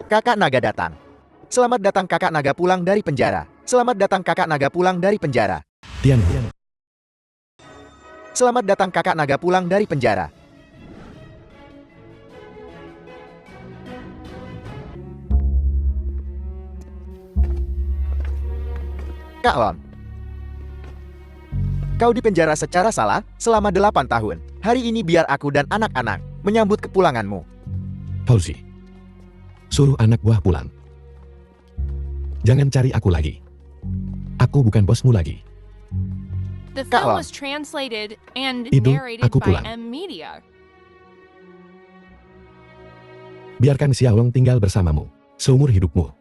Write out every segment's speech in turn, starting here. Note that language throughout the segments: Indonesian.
Kakak naga datang. Selamat datang kakak naga pulang dari penjara. Selamat datang kakak naga pulang dari penjara. Tian. Selamat datang kakak naga pulang dari penjara. Kak Lon. Kau dipenjara secara salah selama 8 tahun. Hari ini biar aku dan anak-anak menyambut kepulanganmu. Fauzi, suruh anak buah pulang. Jangan cari aku lagi. Aku bukan bosmu lagi. The Kak film Lon. was translated and Ibu, narrated aku by pulang. M Media. Biarkan Xiaolong tinggal bersamamu seumur hidupmu.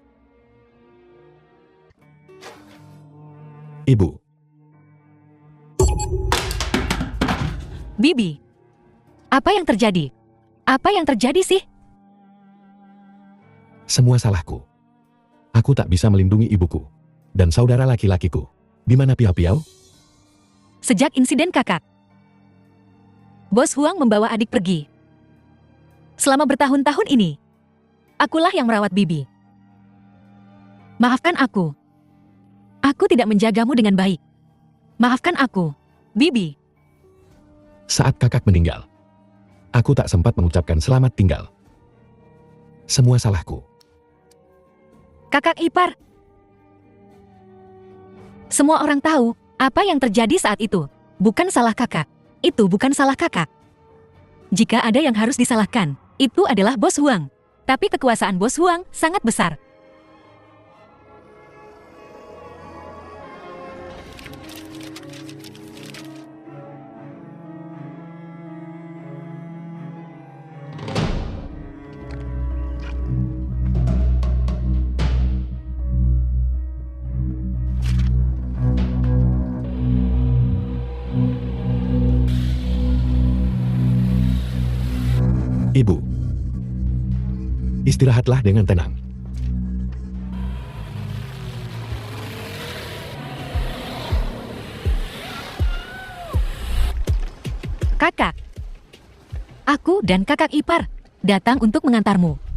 Ibu, Bibi, apa yang terjadi? Apa yang terjadi sih? semua salahku. Aku tak bisa melindungi ibuku dan saudara laki-lakiku. Di mana Piao-Piao? Sejak insiden kakak, Bos Huang membawa adik pergi. Selama bertahun-tahun ini, akulah yang merawat Bibi. Maafkan aku. Aku tidak menjagamu dengan baik. Maafkan aku, Bibi. Saat kakak meninggal, aku tak sempat mengucapkan selamat tinggal. Semua salahku. Kakak ipar. Semua orang tahu apa yang terjadi saat itu. Bukan salah kakak. Itu bukan salah kakak. Jika ada yang harus disalahkan, itu adalah Bos Huang. Tapi kekuasaan Bos Huang sangat besar. Ibu, istirahatlah dengan tenang. Kakak. Aku dan kakak ipar datang untuk mengantarmu.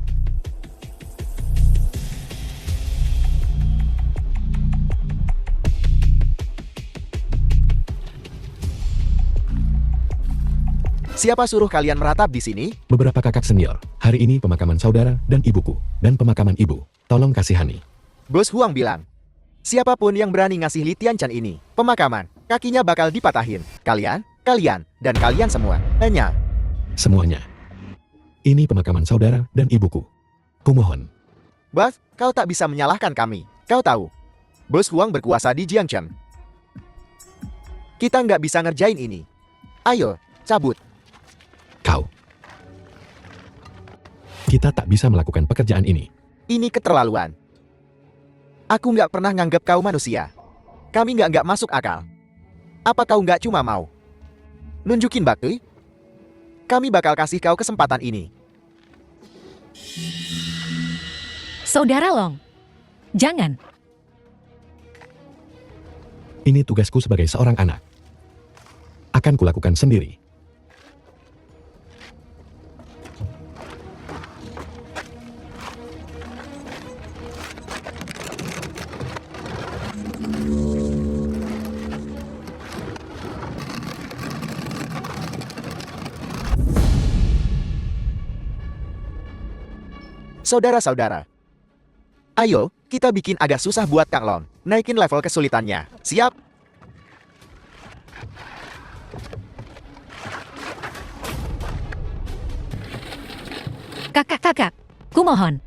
Siapa suruh kalian meratap di sini? Beberapa kakak senior, hari ini pemakaman saudara dan ibuku, dan pemakaman ibu. Tolong kasihani. Bos Huang bilang, siapapun yang berani ngasih Li Tianchan ini pemakaman, kakinya bakal dipatahin. Kalian, dan kalian semua. Hanya, Semuanya. Ini pemakaman saudara dan ibuku. Kumohon. Bos, kau tak bisa menyalahkan kami. Kau tahu, Bos Huang berkuasa di Jiangchen. Kita nggak bisa ngerjain ini. Ayo, cabut. Kau. Kita tak bisa melakukan pekerjaan ini. Ini keterlaluan. Aku nggak pernah nganggap kau manusia. Kami nggak masuk akal. Apa kau nggak cuma mau nunjukin bakti? Kami bakal kasih kau kesempatan ini. Saudara Long, jangan. Ini tugasku sebagai seorang anak. Akan kulakukan sendiri. Saudara-saudara, ayo, kita bikin agak susah buat Kang Long. Naikin level kesulitannya. Siap? Kakak-kakak, kumohon.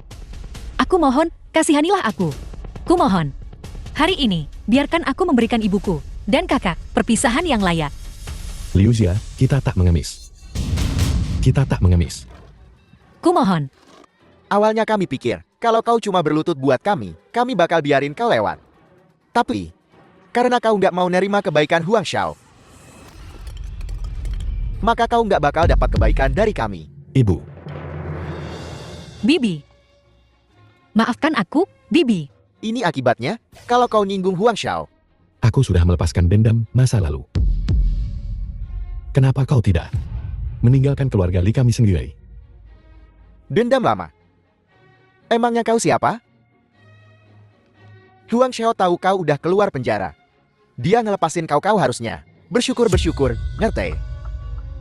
Aku mohon, kasihanilah aku. Kumohon. Hari ini, biarkan aku memberikan ibuku dan kakak perpisahan yang layak. Liu Xia, kita tak mengemis. Kita tak mengemis. Kumohon. Awalnya kami pikir, kalau kau cuma berlutut buat kami bakal biarin kau lewat. Tapi, karena kau nggak mau nerima kebaikan Huang Xiao, maka kau nggak bakal dapat kebaikan dari kami. Ibu, Bibi. Maafkan aku, Bibi. Ini akibatnya, kalau kau nyinggung Huang Xiao. aku sudah melepaskan dendam masa lalu. Kenapa kau tidak meninggalkan keluarga Li kami sendiri? Dendam lama. Emangnya kau siapa? Huang Xiao tahu kau udah keluar penjara. Dia ngelepasin kau harusnya. Bersyukur, ngerti?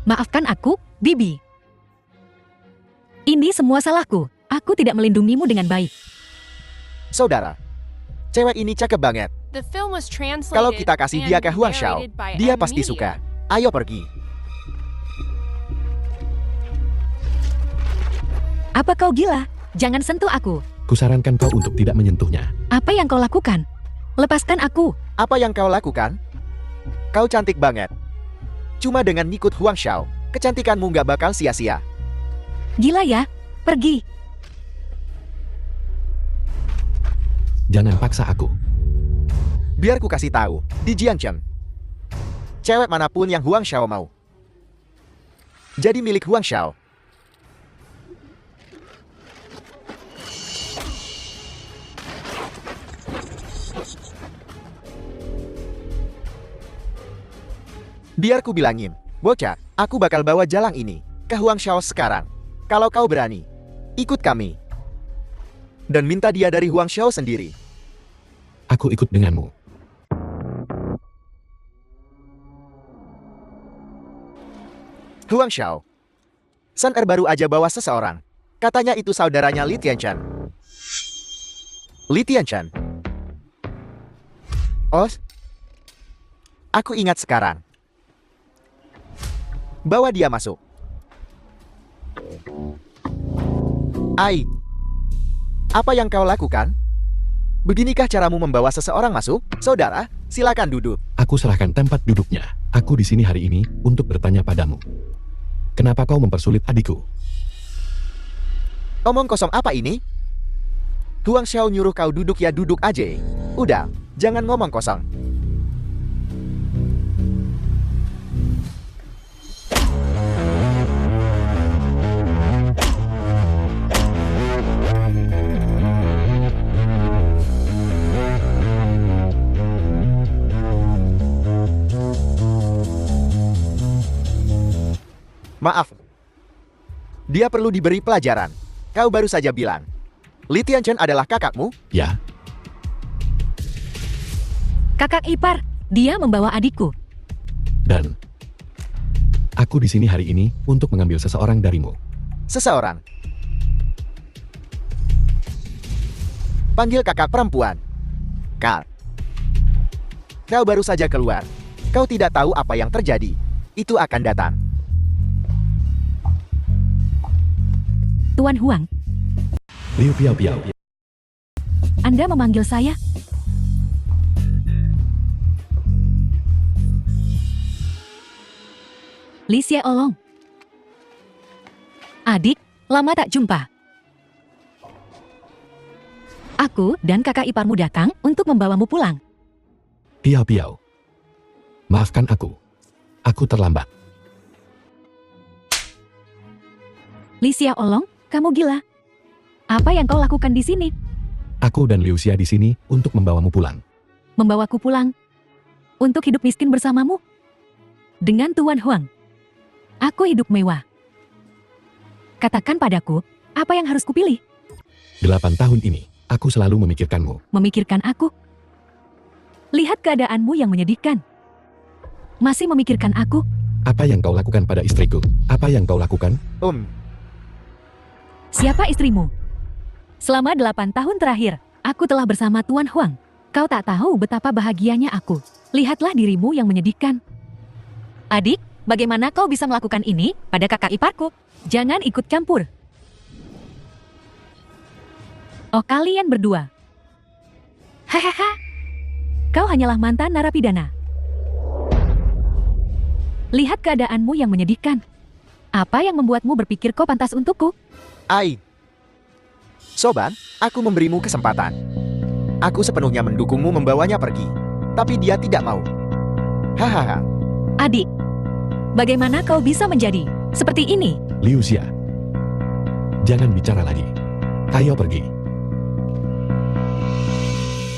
Maafkan aku, Bibi. Ini semua salahku. Aku tidak melindungimu dengan baik. Saudara, cewek ini cakep banget. The film was translated Kalau kita kasih dia ke and Huang Xiao, narrated by dia M pasti Media. suka. Ayo pergi. Apa kau gila? Jangan sentuh aku. Kusarankan kau untuk tidak menyentuhnya. Apa yang kau lakukan? Lepaskan aku. Apa yang kau lakukan? Kau cantik banget. Cuma dengan ngikut Huang Xiao, kecantikanmu nggak bakal sia-sia. Gila ya? Pergi. Jangan paksa aku. Biar ku kasih tahu, di Jiangchen, cewek manapun yang Huang Xiao mau, jadi milik Huang Xiao. Biar ku bilangin, bocah, aku bakal bawa jalang ini ke Huang Xiao sekarang. Kalau kau berani, ikut kami. Dan minta dia dari Huang Xiao sendiri. Aku ikut denganmu. Huang Xiao. Sun Er baru aja bawa seseorang. Katanya itu saudaranya Li Tianchan. Li Tianchan. Oh, aku ingat sekarang. Bawa dia masuk. Ai, apa yang kau lakukan? Beginikah caramu membawa seseorang masuk? Saudara, silakan duduk. Aku serahkan tempat duduknya. Aku di sini hari ini untuk bertanya padamu. Kenapa kau mempersulit adikku? Omong kosong apa ini? Huang Xiao nyuruh kau duduk ya duduk aja. Udah, jangan ngomong kosong. Maaf. Dia perlu diberi pelajaran. Kau baru saja bilang, Li Tianchen adalah kakakmu? Ya, Kakak ipar, dia membawa adikku. dan aku di sini hari ini untuk mengambil seseorang darimu. Seseorang. Panggil kakak perempuan. Kak. Kau baru saja keluar. Kau tidak tahu apa yang terjadi. Itu akan datang. Tuan Huang, Liu Piao Piao. Anda memanggil saya? Li Xie Olong. Adik, lama tak jumpa. Aku dan kakak iparmu datang untuk membawamu pulang. Piao Piao. Maafkan aku. Aku terlambat. Li Xie Olong, kamu gila. Apa yang kau lakukan di sini? Aku dan Liu Xia di sini untuk membawamu pulang. Membawaku pulang? Untuk hidup miskin bersamamu? Dengan Tuan Huang. Aku hidup mewah. Katakan padaku, apa yang harus kupilih? 8 tahun ini, aku selalu memikirkanmu. Memikirkan aku? Lihat keadaanmu yang menyedihkan. Masih memikirkan aku? Apa yang kau lakukan pada istriku? Apa yang kau lakukan? Siapa istrimu? Selama 8 tahun terakhir, aku telah bersama Tuan Huang. Kau tak tahu betapa bahagianya aku. Lihatlah dirimu yang menyedihkan. Adik, bagaimana kau bisa melakukan ini pada kakak iparku? Jangan ikut campur. Oh, kalian berdua. Hahaha. Kau hanyalah mantan narapidana. Lihat keadaanmu yang menyedihkan. Apa yang membuatmu berpikir kau pantas untukku? Ai. Soban, aku memberimu kesempatan. Aku sepenuhnya mendukungmu membawanya pergi. Tapi dia tidak mau. Hahaha. Adik, bagaimana kau bisa menjadi seperti ini? Liu Xia. Jangan bicara lagi. Ayo pergi.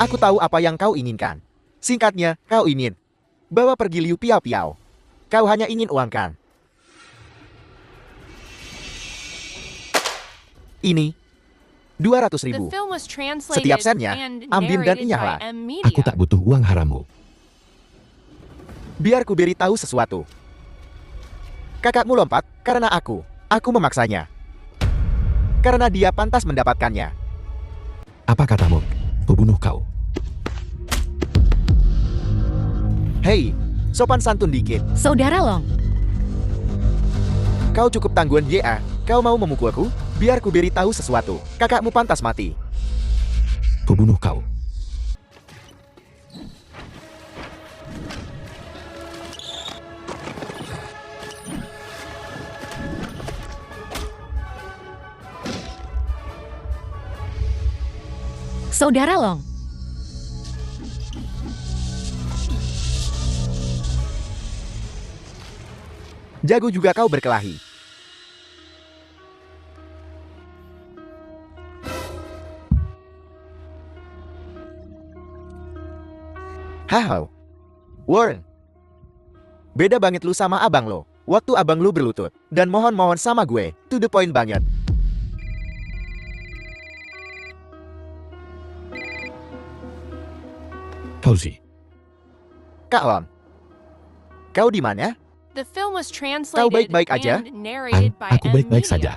Aku tahu apa yang kau inginkan. Singkatnya, kau ingin bawa pergi Liu Piao Piao. Kau hanya ingin uang kan? Ini The 200.000. film was translated Setiap sennya, and Ambien dan narrated Inyahlah. by M Media. Aku tak butuh uang harammu. Biar ku beritahu sesuatu. Kakakmu lompat karena aku. Aku memaksanya. Karena dia pantas mendapatkannya. Apa katamu? Kubunuh kau. Hei, sopan santun dikit. Saudara Long, Kau cukup tangguhan YA. Kau mau memukulku? Biar ku beritahu sesuatu. Kakakmu pantas mati. Kubunuh kau. Saudara Long, Jago juga kau berkelahi. Hahau. Warren. Beda banget lu sama abang lo. Waktu abang lu berlutut. Dan mohon-mohon sama gue. To the point banget. Fauzi, Kak Lon. Kau di mana? The film was translated baik-baik aja? and narrated by aku M baik-baik Media. saja.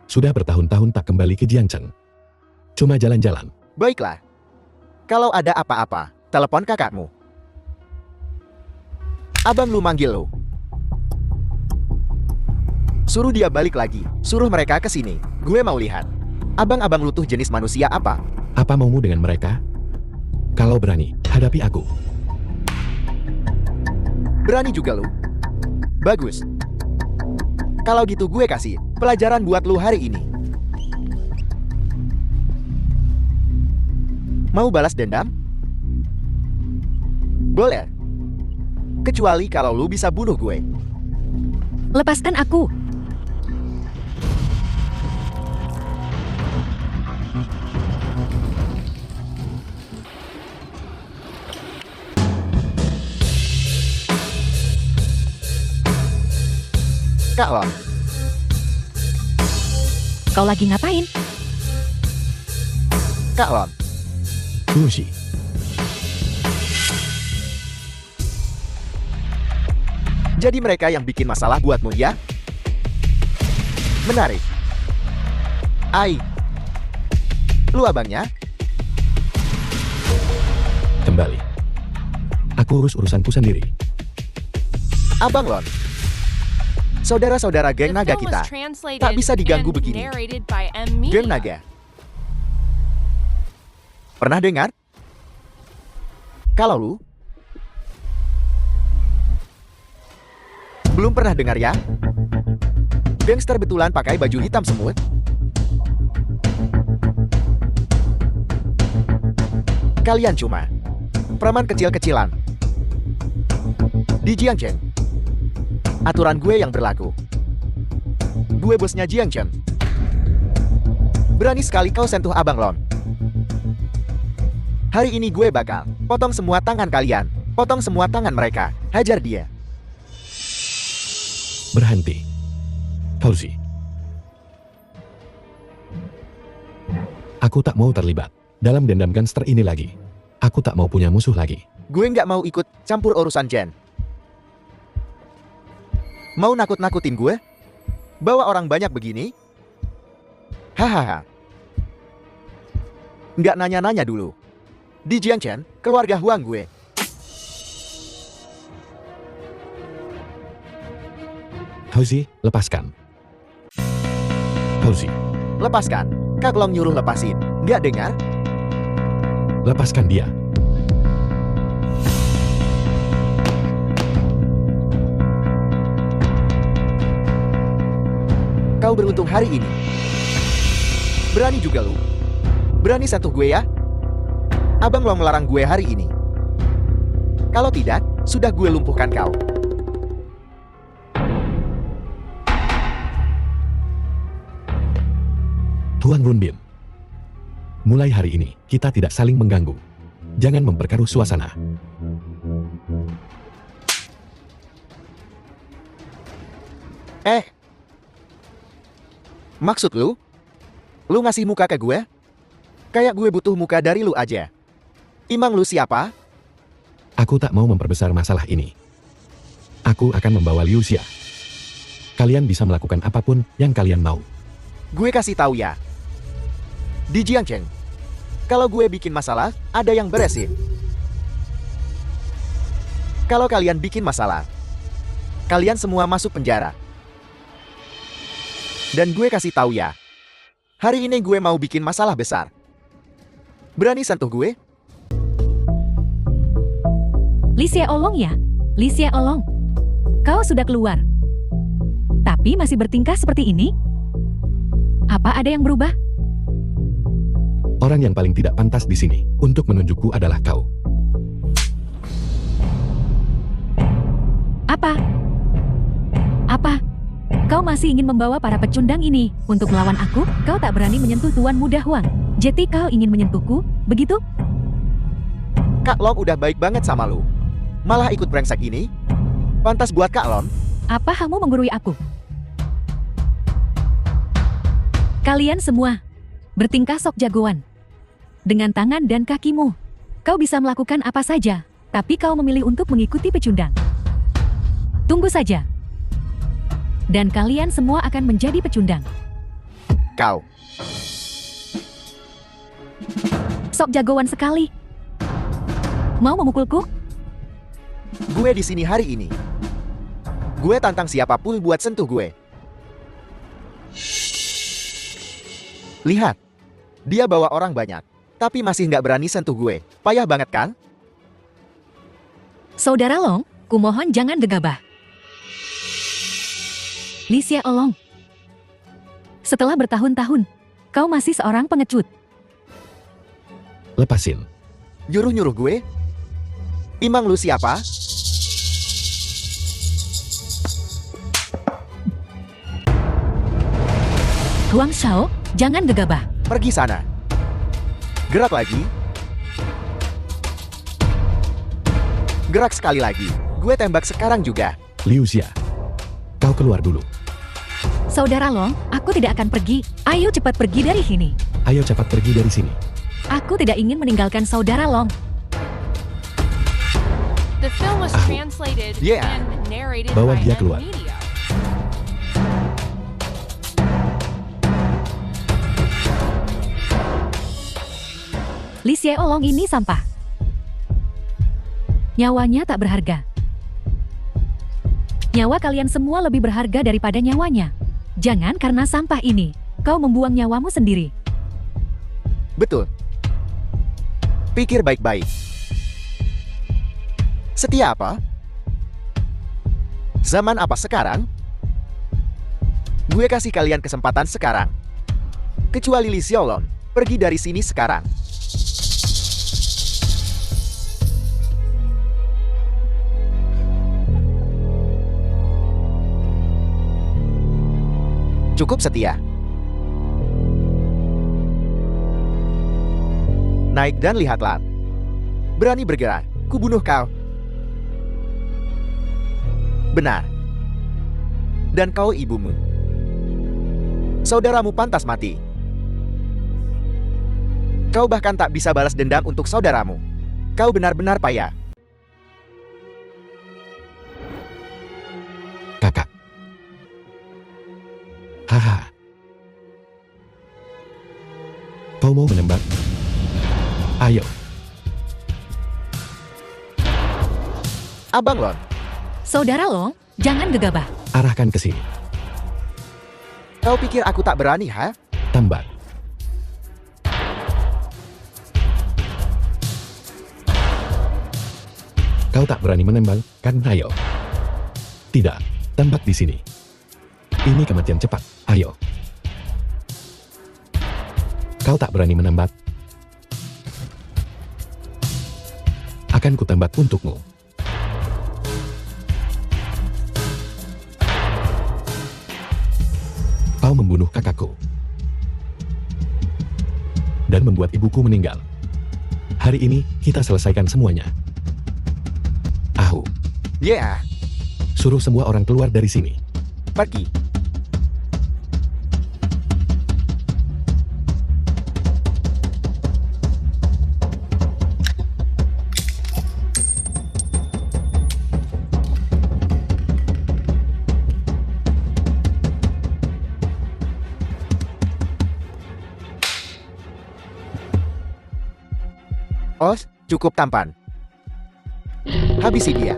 Sudah bertahun-tahun tak kembali ke Jiangchen. Cuma jalan-jalan. Baiklah. Kalau ada apa-apa, telepon kakakmu. Abang lu manggil lo. Suruh dia balik lagi. Suruh mereka ke sini. Gue mau lihat. Abang-abang lu tuh jenis manusia apa? Apa maumu dengan mereka? Kalau berani, hadapi aku. Berani juga lu. Bagus. Kalau gitu gue kasih pelajaran buat lu hari ini. Mau balas dendam? Boleh. Kecuali kalau lu bisa bunuh gue. lepaskan aku. Kak Lon, Kau lagi ngapain? Kak Lon. Fauzi, Jadi mereka yang bikin masalah buatmu ya? Menarik. Ai. Lu abangnya? kembali. Aku urus urusanku sendiri. Abang Lon. Saudara-saudara geng The naga film kita. was translated Tak bisa diganggu and begini. narrated by M Media. Geng naga. Pernah dengar? Kalau lu belum pernah dengar ya? Gangster betulan pakai baju hitam semut. Kalian cuma preman kecil-kecilan. Di Jiangchen, aturan gue yang berlaku. Gue bosnya Jiangchen. Berani sekali kau sentuh Abang Lon. Hari ini gue bakal potong semua tangan kalian. Potong semua tangan mereka. Hajar dia. Berhenti. Fauzi. Aku tak mau terlibat dalam dendam gangster ini lagi. Aku tak mau punya musuh lagi. Gue nggak mau ikut campur urusan Jen. Mau nakut-nakutin gue? Bawa orang banyak begini? Hahaha. Nggak nanya-nanya dulu. Di Jiangchen, keluarga Huang gue. Fauzi, lepaskan. Fauzi, Lepaskan. Kak Long nyuruh lepasin. Nggak dengar? lepaskan dia. Kau beruntung hari ini. Berani juga lu. Berani sentuh gue ya? Abang Long melarang gue hari ini. Kalau tidak, sudah gue lumpuhkan kau. Tuan Runbin. Mulai hari ini, kita tidak saling mengganggu. Jangan memperkeruh suasana. Maksud lu? Lu ngasih muka ke gue? Kayak gue butuh muka dari lu aja. Emang lu siapa? Aku tak mau memperbesar masalah ini. Aku akan membawa Liu Xia. Kalian bisa melakukan apapun yang kalian mau. Gue kasih tahu ya. Di Jiangcheng, kalau gue bikin masalah, ada yang beresin. Kalau kalian bikin masalah, kalian semua masuk penjara. Dan gue kasih tahu ya, hari ini gue mau bikin masalah besar. Berani sentuh gue? Li Xiaolong ya? Li Xiaolong. Kau sudah keluar. Tapi masih bertingkah seperti ini? Apa ada yang berubah? Orang yang paling tidak pantas di sini untuk menunjukku adalah kau. Apa? Apa? Kau masih ingin membawa para pecundang ini untuk melawan aku? Kau tak berani menyentuh Tuan Muda Huang. Jadi kau ingin menyentuhku, begitu? Kak Long udah baik banget sama lu. Malah ikut brengsek ini? Pantas buat Kak Long. Apa kamu menggurui aku? Kalian semua bertingkah sok jagoan. Dengan tangan dan kakimu, kau bisa melakukan apa saja, tapi kau memilih untuk mengikuti pecundang. Tunggu saja. Dan kalian semua akan menjadi pecundang. Kau. Sok jagoan sekali. Mau memukulku? Gue di sini hari ini. Gue tantang siapapun buat sentuh gue. Lihat. Dia bawa orang banyak. Tapi masih nggak berani sentuh gue. Payah banget kan? Saudara Long, kumohon jangan gegabah. Li Xiaolong. Setelah bertahun-tahun, kau masih seorang pengecut. Lepasin. Nyuruh-nyuruh gue? Emang lu siapa? Huang Shao, jangan gegabah. Pergi sana. Gerak lagi. Gerak sekali lagi. Gue tembak sekarang juga. Liu Xia. Kau keluar dulu. Saudara Long, aku tidak akan pergi. Ayo cepat pergi dari sini. Ayo cepat pergi dari sini. Aku tidak ingin meninggalkan saudara Long. The film was Ah. translated Yeah. and narrated Bawa by dia M keluar. Media. Li Xiaolong ini sampah. Nyawanya tak berharga. Nyawa kalian semua lebih berharga daripada nyawanya. Jangan karena sampah ini, kau membuang nyawamu sendiri. Betul. Pikir baik-baik. Setia apa? Zaman apa sekarang? Gue kasih kalian kesempatan sekarang. Kecuali Li Xiaolong, pergi dari sini sekarang. Cukup setia. Naik dan lihatlah. Berani bergerak, kubunuh kau. Benar. Dan kau ibumu. Saudaramu pantas mati. Kau bahkan tak bisa balas dendam untuk saudaramu. Kau benar-benar payah. Kakak. Haha. Kau mau menembak? Ayo. Abang Lon, Saudara Long, jangan gegabah. Arahkan ke sini. kau pikir aku tak berani, ha? Tambak. Kau tak berani menembak, kan? Ayo. Tidak, tembak di sini. Ini kematian cepat. Ayo. Kau tak berani menembak. Akan kutembak untukmu. Kau membunuh kakakku. Dan membuat ibuku meninggal. Hari ini, kita selesaikan semuanya. Ahu, Ya, suruh semua orang keluar dari sini. pergi. Oh, cukup tampan. Habisi dia.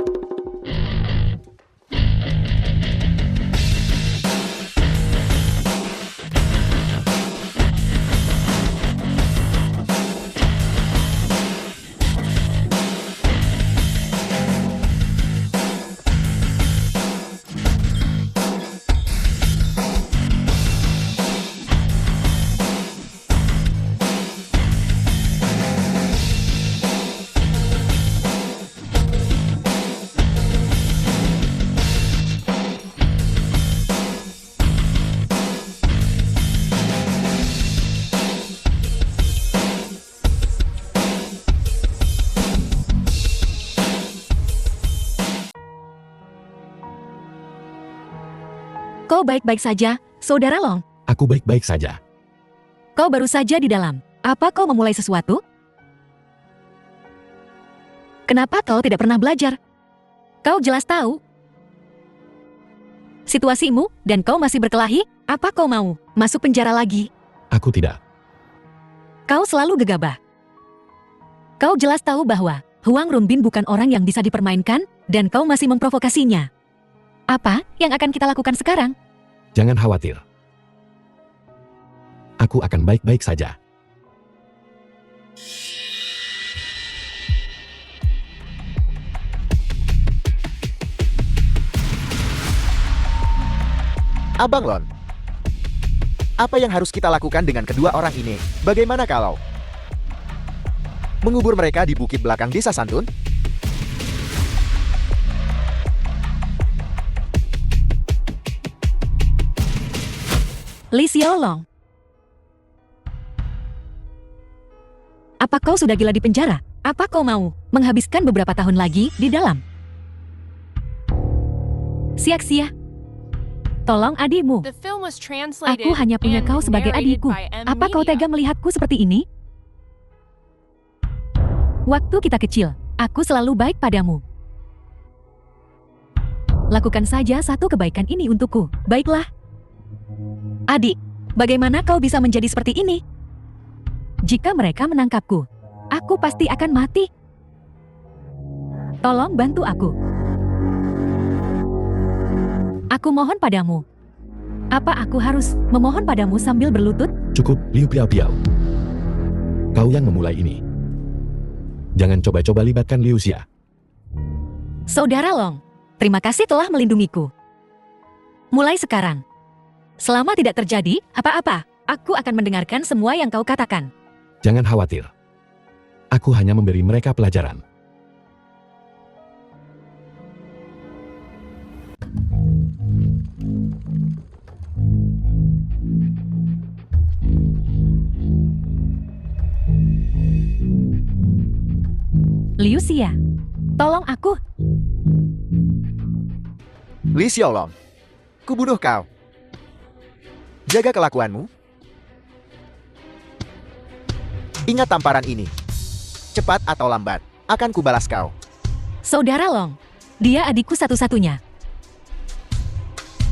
Kau baik-baik saja, Saudara Long. Aku baik-baik saja. Kau baru saja di dalam. Apa kau memulai sesuatu? Kenapa kau tidak pernah belajar? Kau jelas tahu situasimu dan kau masih berkelahi? Apa kau mau masuk penjara lagi? Aku tidak. Kau selalu gegabah. Kau jelas tahu bahwa Huang Runbin bukan orang yang bisa dipermainkan dan kau masih memprovokasinya. Apa yang akan kita lakukan sekarang? Jangan khawatir. Aku akan baik-baik saja. Abang Lon, apa yang harus kita lakukan dengan kedua orang ini? Bagaimana kalau mengubur mereka di bukit belakang desa Santun? Li Xiaolong. Apa kau sudah gila di penjara? Apa kau mau menghabiskan beberapa tahun lagi di dalam? Sia-sia. Tolong adikmu. The film was translated Aku hanya punya and kau sebagai narrated adikku. by M Apa kau Media. tega melihatku seperti ini? Waktu kita kecil, aku selalu baik padamu. Lakukan saja satu kebaikan ini untukku. Baiklah. Adik, bagaimana kau bisa menjadi seperti ini? Jika mereka menangkapku, aku pasti akan mati. Tolong bantu aku. Aku mohon padamu. Apa aku harus memohon padamu sambil berlutut? Cukup, Liu Piao Piao. Kau yang memulai ini. Jangan coba-coba libatkan Liu Xia. Saudara Long, terima kasih telah melindungiku. Mulai sekarang, selama tidak terjadi apa-apa, aku akan mendengarkan semua yang kau katakan. Jangan khawatir. Aku hanya memberi mereka pelajaran. Liu Xia, tolong aku. Li Xiaolong, kubunuh kau. Jaga kelakuanmu. Ingat tamparan ini. Cepat atau lambat, akan kubalas kau. Saudara Long, dia adikku satu-satunya.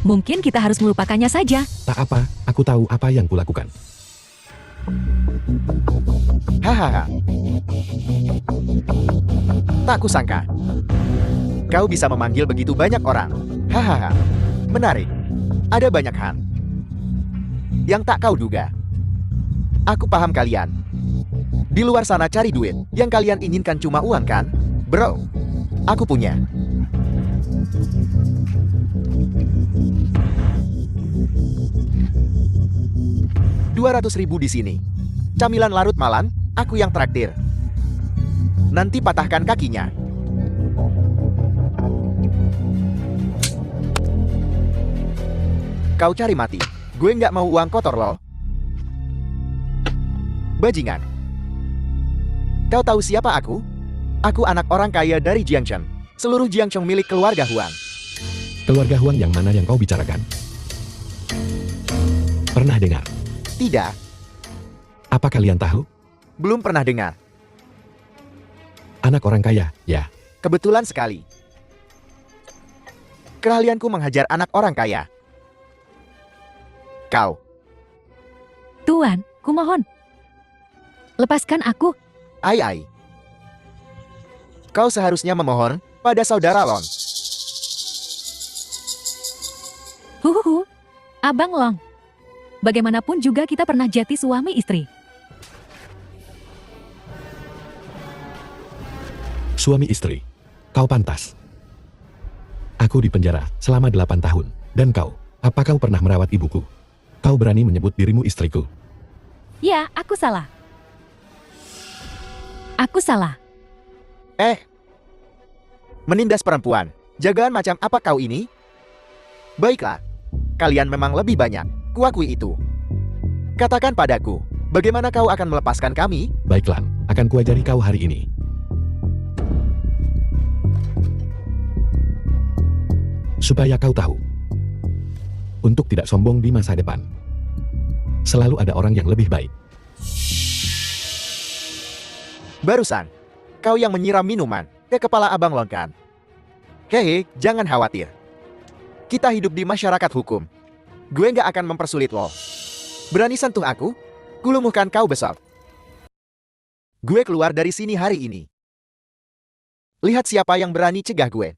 Mungkin kita harus melupakannya saja. Tak apa, aku tahu apa yang kulakukan. Hahaha. Tak kusangka. Kau bisa memanggil begitu banyak orang. Hahaha. Menarik. Ada banyak hal yang tak kau duga. Aku paham kalian. Di luar sana cari duit. Yang kalian inginkan cuma uang kan? Bro, aku punya. $200.000 di sini. Camilan larut malam, aku yang traktir. Nanti patahkan kakinya. Kau cari mati. Gue nggak mau uang kotor loh. Bajingan. Kau tahu siapa aku? Aku anak orang kaya dari Jiangcheng. Seluruh Jiangcheng milik keluarga Huang. Keluarga Huang yang mana yang kau bicarakan? Pernah dengar? Tidak, Apa kalian tahu? belum pernah dengar. Anak orang kaya, ya. Kebetulan sekali. Keahlianku menghajar anak orang kaya. Kau, Tuan, kumohon. Lepaskan aku. ai. Kau seharusnya memohon pada saudara Long. Huhuhu. Abang Long. Bagaimanapun juga kita pernah jadi suami istri. Suami istri. Kau pantas. Aku di penjara selama 8 tahun. Dan kau, apa kau pernah merawat ibuku? Kau berani menyebut dirimu istriku. Ya, aku salah. Aku salah. Menindas perempuan. Jagaan macam apa kau ini? Baiklah. Kalian memang lebih banyak. Kuakui itu. Katakan padaku, bagaimana kau akan melepaskan kami? Baiklah, akan kuajari kau hari ini. Supaya kau tahu. Untuk tidak sombong di masa depan. Selalu ada orang yang lebih baik. Barusan, kau yang menyiram minuman ke kepala Abang Long kan? Hehe, jangan khawatir. Kita hidup di masyarakat hukum. Gue nggak akan mempersulit lo. Berani sentuh aku? Kulumuhkan kau besok. Gue keluar dari sini hari ini. Lihat siapa yang berani cegah gue.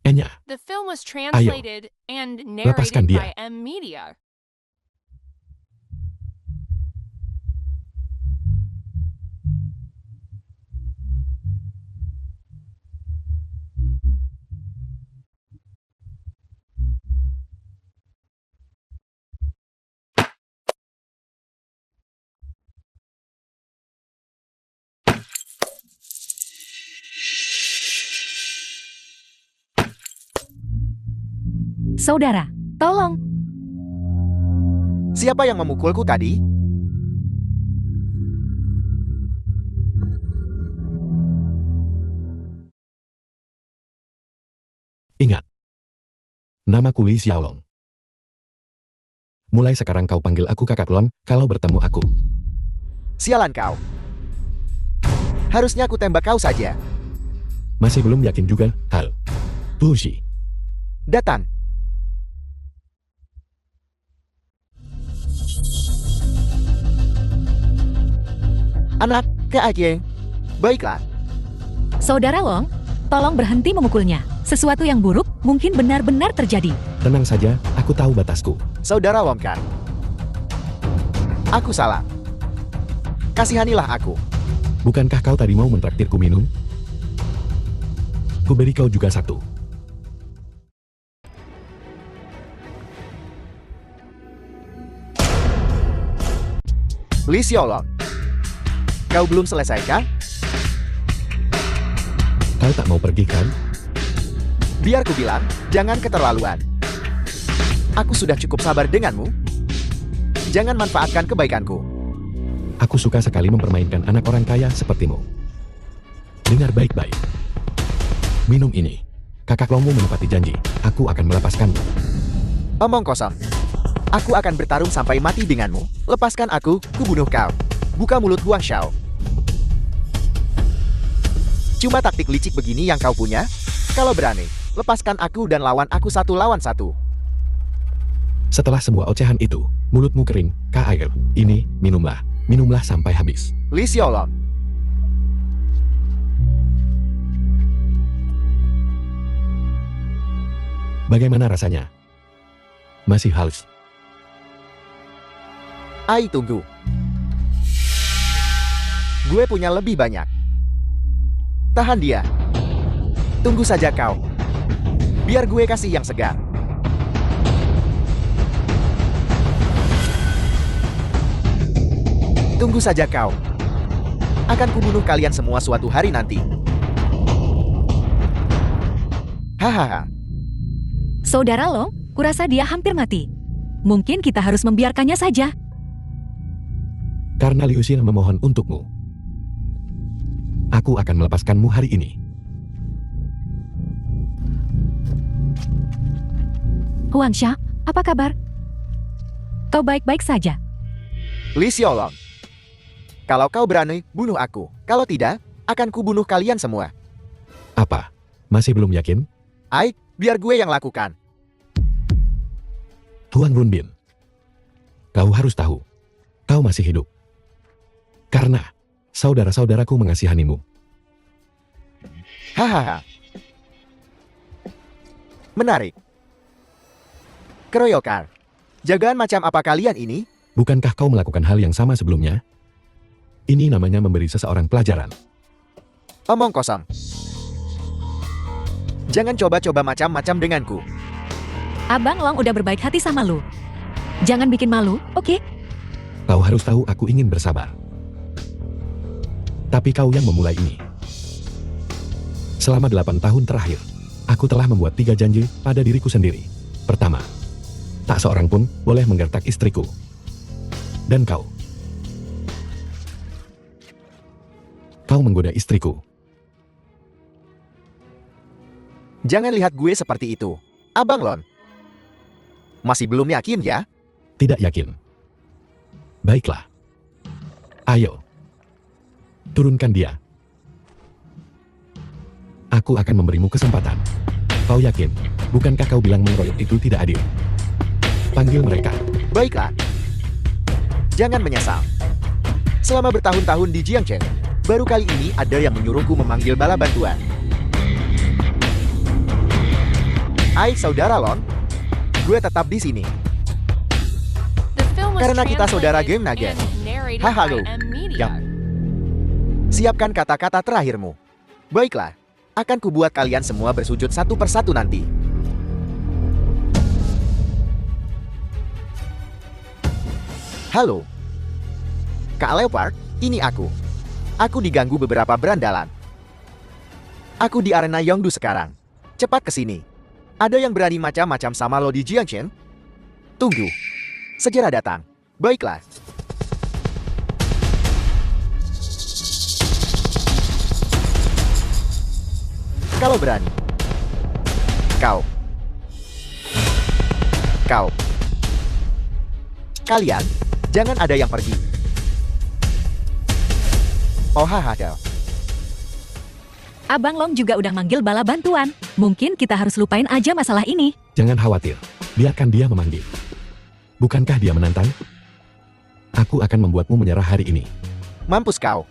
Enya, The film was translated and lepaskan narrated dia. by M Media. Saudara, tolong. Siapa yang memukulku tadi? Ingat. Namaku Li Xiaolong. Mulai sekarang kau panggil aku Kakak Lon kalau bertemu aku. Sialan kau. Harusnya aku tembak kau saja. Masih belum yakin juga, Hal. Bushi. Datang. Anak, ke Ajeng. Baiklah. Saudara Long, tolong berhenti memukulnya. Sesuatu yang buruk mungkin benar-benar terjadi. Tenang saja, aku tahu batasku. Saudara Long kan? Aku salah. Kasihanilah aku. Bukankah kau tadi mau mentraktirku minum? Ku beri kau juga satu. Li Xiaolong. Kau belum selesai kan? Kau tak mau pergi kan? Biar ku bilang, jangan keterlaluan. Aku sudah cukup sabar denganmu. Jangan manfaatkan kebaikanku. Aku suka sekali mempermainkan anak orang kaya sepertimu. Dengar baik-baik. Minum ini. Kakak Longmu menepati janji. Aku akan melepaskanmu. Omong kosong. Aku akan bertarung sampai mati denganmu. Lepaskan aku, kubunuh kau. Buka mulut Huang Shao. Cuma taktik licik begini yang kau punya? Kalau berani, lepaskan aku dan lawan aku 1 lawan 1. Setelah semua ocehan itu, mulutmu kering, air. Ini, minumlah. Minumlah sampai habis. Li Xiaolong. Bagaimana rasanya? Masih haus. Ai, tunggu. Gue punya lebih banyak. Tahan dia. Tunggu saja kau. Biar gue kasih yang segar. Tunggu saja kau. Akan kubunuh kalian semua suatu hari nanti. Hahaha. Saudara Long, kurasa dia hampir mati. Mungkin kita harus membiarkannya saja. Karena Liu Xia memohon untukmu. Aku akan melepaskanmu hari ini. Huang Xia, apa kabar? Kau baik-baik saja. Li Xiaolong. Kalau kau berani, bunuh aku. Kalau tidak, akan kubunuh kalian semua. Apa? Masih belum yakin? Ai, biar gue yang lakukan. Tuan Runbin. Kau harus tahu. Kau masih hidup. Karena saudara-saudaraku mengasihanimu. Hahaha. Menarik. Keroyokan. Jagaan macam apa kalian ini? Bukankah kau melakukan hal yang sama sebelumnya? Ini namanya memberi seseorang pelajaran. Omong kosong. Jangan coba-coba macam-macam denganku. Abang Long udah berbaik hati sama lu. Jangan bikin malu, oke? Kau harus tahu aku ingin bersabar. Tapi kau yang memulai ini. Selama 8 tahun terakhir, aku telah membuat 3 janji pada diriku sendiri. Pertama, tak seorang pun boleh menggertak istriku. Dan kau menggoda istriku. Jangan lihat gue seperti itu, Abang Lon. Masih belum yakin ya? Tidak yakin. Baiklah. Ayo. Turunkan dia. Aku akan memberimu kesempatan. Kau yakin? Bukankah kau bilang mengeroyok itu tidak adil? Panggil mereka. Baiklah. Jangan menyesal. Selama bertahun-tahun di Jiangchen, baru kali ini ada yang menyuruhku memanggil bala bantuan. Hai saudara Lon, gue tetap di sini. The film was Karena kita saudara translated geng Nagen. and narrated Halo. by M Media. Yang. Siapkan kata-kata terakhirmu. Baiklah, akan kubuat kalian semua bersujud satu persatu nanti. Halo. Kak Leopard, ini aku. Aku diganggu beberapa berandalan. Aku di arena Yongdu sekarang. Cepat ke sini. Ada yang berani macam-macam sama lo di Jiangchen? Tunggu. Segera datang. Baiklah. Kalau berani. Kau. Kalian, jangan ada yang pergi. Oh haha. Abang Long juga udah manggil bala bantuan. Mungkin kita harus lupain aja masalah ini. Jangan khawatir. Biarkan dia memanggil. Bukankah dia menantang? Aku akan membuatmu menyerah hari ini. Mampus kau.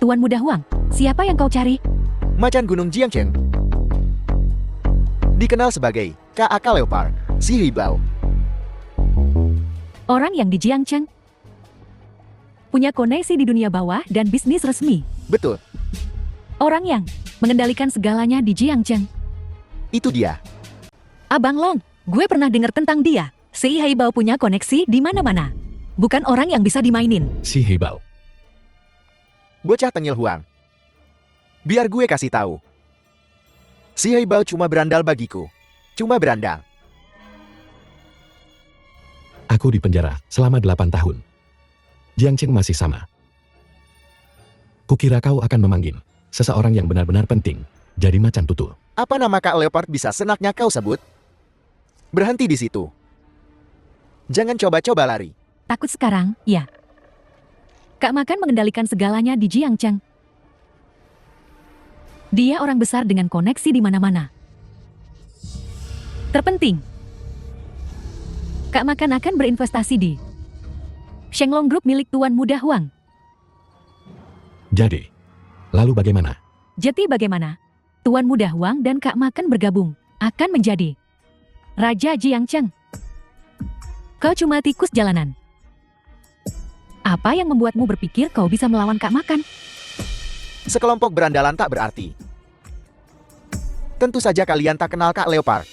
Tuan Muda Huang, siapa yang kau cari? Macan Gunung Jiangchen. Dikenal sebagai Kak Leopard, si Hibao. Orang yang di Jiangchen. Punya koneksi di dunia bawah dan bisnis resmi. Betul, Orang yang mengendalikan segalanya di Jiangchen. itu dia. Abang Long, gue pernah dengar tentang dia. Si Haibao punya koneksi di mana-mana. Bukan orang yang bisa dimainin. Si Hibao. Bocah tengil Huang. Biar gue kasih tahu. Si Hibao cuma berandal bagiku. Cuma berandal. Aku di penjara selama 8 tahun. Jiangchen masih sama. Kukira kau akan memanggil seseorang yang benar-benar penting. Jadi macan tutul. Apa nama Kak Leopard bisa senaknya kau sebut? Berhenti di situ. Jangan coba-coba lari. Takut sekarang, ya. Kak Makan mengendalikan segalanya di Jiangchen. Dia orang besar dengan koneksi di mana-mana. Terpenting, Kak Makan akan berinvestasi di Shenglong Group milik Tuan Muda Huang. Jadi, lalu bagaimana? Jadi bagaimana? Tuan Muda Huang dan Kak Makan bergabung, akan menjadi Raja Jiangchen. Kau cuma tikus jalanan. Apa yang membuatmu berpikir kau bisa melawan Kak Makan? Sekelompok berandalan tak berarti. Tentu saja kalian tak kenal Kak Leopard.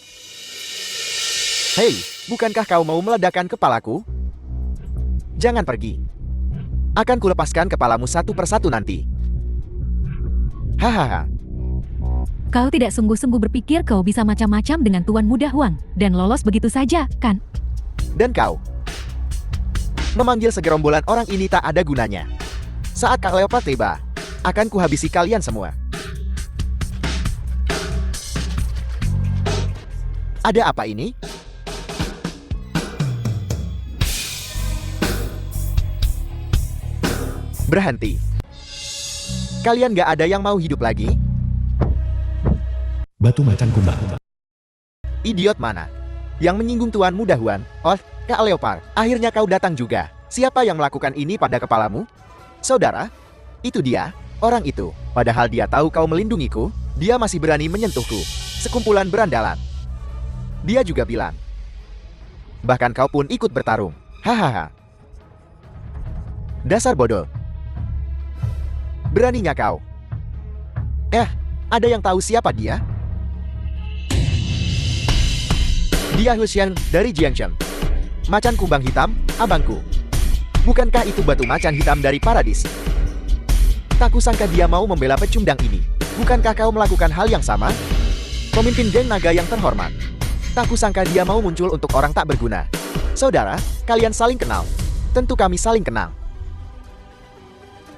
Hei, bukankah kau mau meledakkan kepalaku? Jangan pergi. Akan kulepaskan kepalamu satu persatu nanti. Hahaha. Kau tidak sungguh-sungguh berpikir kau bisa macam-macam dengan Tuan Muda Huang dan lolos begitu saja, kan? Dan kau. Memanggil segerombolan orang ini tak ada gunanya. Saat Kak Leopard tiba, akan kuhabisi kalian semua. Ada apa ini? Berhenti. Kalian gak ada yang mau hidup lagi? Batu macan kumbang. Idiot mana? Yang menyinggung Tuan Muda Huan? Oh, Kak Leopard, akhirnya kau datang juga. Siapa yang melakukan ini pada kepalamu? Saudara, itu dia. Orang itu, padahal dia tahu kau melindungiku, dia masih berani menyentuhku. Sekumpulan berandalan. Dia juga bilang, bahkan kau pun ikut bertarung. Hahaha. Dasar bodoh. Beraninya kau. Ada yang tahu siapa dia? Dia Huxian dari Jiangchen. Macan kumbang hitam, abangku. Bukankah itu batu macan hitam dari Paradis? Tak kusangka dia mau membela pecundang ini. Bukankah kau melakukan hal yang sama? Pemimpin geng naga yang terhormat. Tak kusangka dia mau muncul untuk orang tak berguna. Saudara, kalian saling kenal. Tentu kami saling kenal.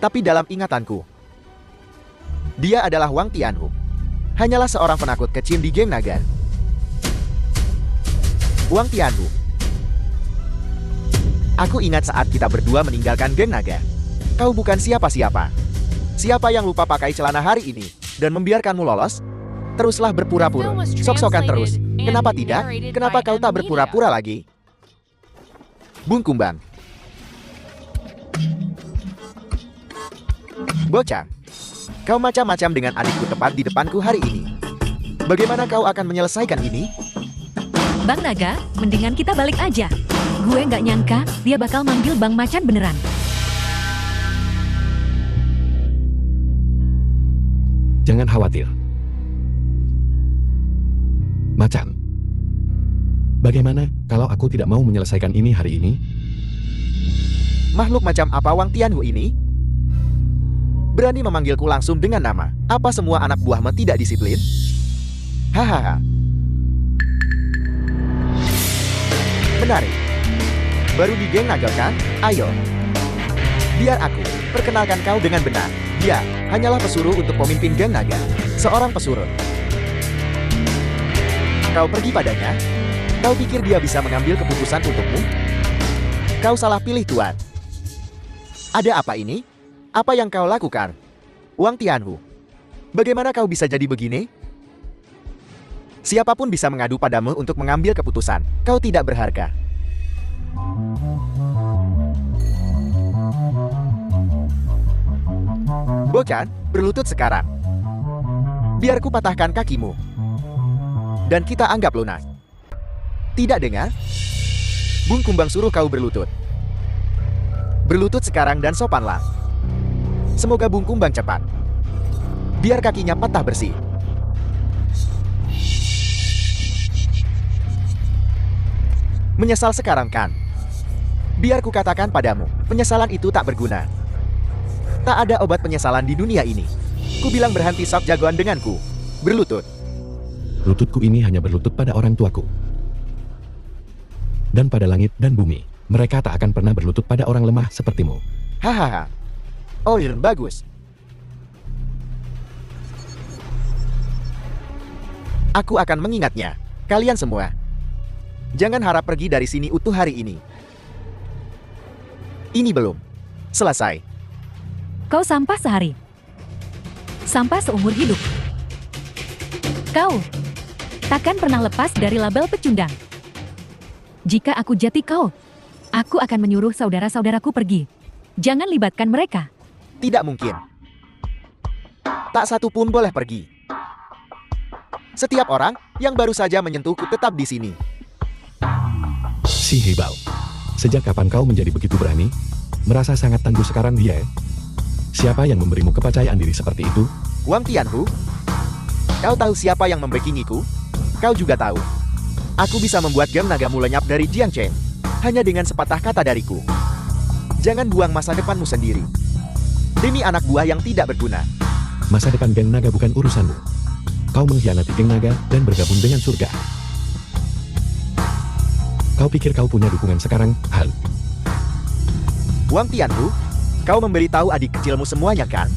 Tapi dalam ingatanku, dia adalah Wang Tianhu. Hanyalah seorang penakut kecil di geng naga. Wang Tianhu. Aku ingat saat kita berdua meninggalkan geng naga. Kau bukan siapa-siapa. Siapa yang lupa pakai celana hari ini dan membiarkanmu lolos? Teruslah berpura-pura. Sok-sokan terus. Kenapa tidak? Kenapa kau tak berpura-pura lagi? Bung Kumbang. Bocah. Kau macam-macam dengan adikku tepat di depanku hari ini. Bagaimana kau akan menyelesaikan ini? Bang Naga, mendingan kita balik aja. Gue nggak nyangka dia bakal manggil Bang Macan beneran. Jangan khawatir. Macan. Bagaimana kalau aku tidak mau menyelesaikan ini hari ini? Makhluk macam apa Wang Tianhu ini? Berani memanggilku langsung dengan nama. Apa semua anak buahmu tidak disiplin? Hahaha. Menarik. Baru di geng naga kan? Ayo. Biar aku perkenalkan kau dengan benar. Dia hanyalah pesuruh untuk pemimpin geng naga. Seorang pesuruh. Kau pergi padanya? Kau pikir dia bisa mengambil keputusan untukmu? Kau salah pilih tuan. Ada apa ini? Apa yang kau lakukan? Wang Tianhu. Bagaimana kau bisa jadi begini? Siapapun bisa mengadu padamu untuk mengambil keputusan. Kau tidak berharga. Bocah, berlutut sekarang. Biar ku patahkan kakimu. Dan kita anggap lunas. Tidak dengar? Bung Kumbang suruh kau berlutut. Berlutut sekarang dan sopanlah. Semoga Bung Kumbang cepat. Biar kakinya patah bersih. Menyesal sekarang kan? Biar ku katakan padamu, penyesalan itu tak berguna. Tak ada obat penyesalan di dunia ini. Ku bilang berhenti sok jagoan denganku. Berlutut. Lututku ini hanya berlutut pada orang tuaku. Dan pada langit dan bumi. Mereka tak akan pernah berlutut pada orang lemah sepertimu. Hahaha. Oh, bagus. Aku akan mengingatnya. Kalian semua. Jangan harap pergi dari sini utuh hari ini. Ini belum selesai. Kau sampah sehari. Sampah seumur hidup. Kau takkan pernah lepas dari label pecundang. Jika aku jati kau, aku akan menyuruh saudara-saudaraku pergi. Jangan libatkan mereka. Tidak mungkin. Tak satu pun boleh pergi. Setiap orang yang baru saja menyentuhku tetap di sini. Si Hebao. Sejak kapan kau menjadi begitu berani? Merasa sangat tangguh sekarang dia. Siapa yang memberimu kepercayaan diri seperti itu? Wang Tianhu. Kau tahu siapa yang membakingiku? Kau juga tahu. Aku bisa membuat geng nagamu lenyap dari Jiangchen. Hanya dengan sepatah kata dariku. Jangan buang masa depanmu sendiri. Demi anak buah yang tidak berguna. Masa depan geng naga bukan urusanmu. Kau mengkhianati geng naga dan bergabung dengan surga. Kau pikir kau punya dukungan sekarang, Han? Wang Tianhu, kau memberitahu adik kecilmu semuanya kan?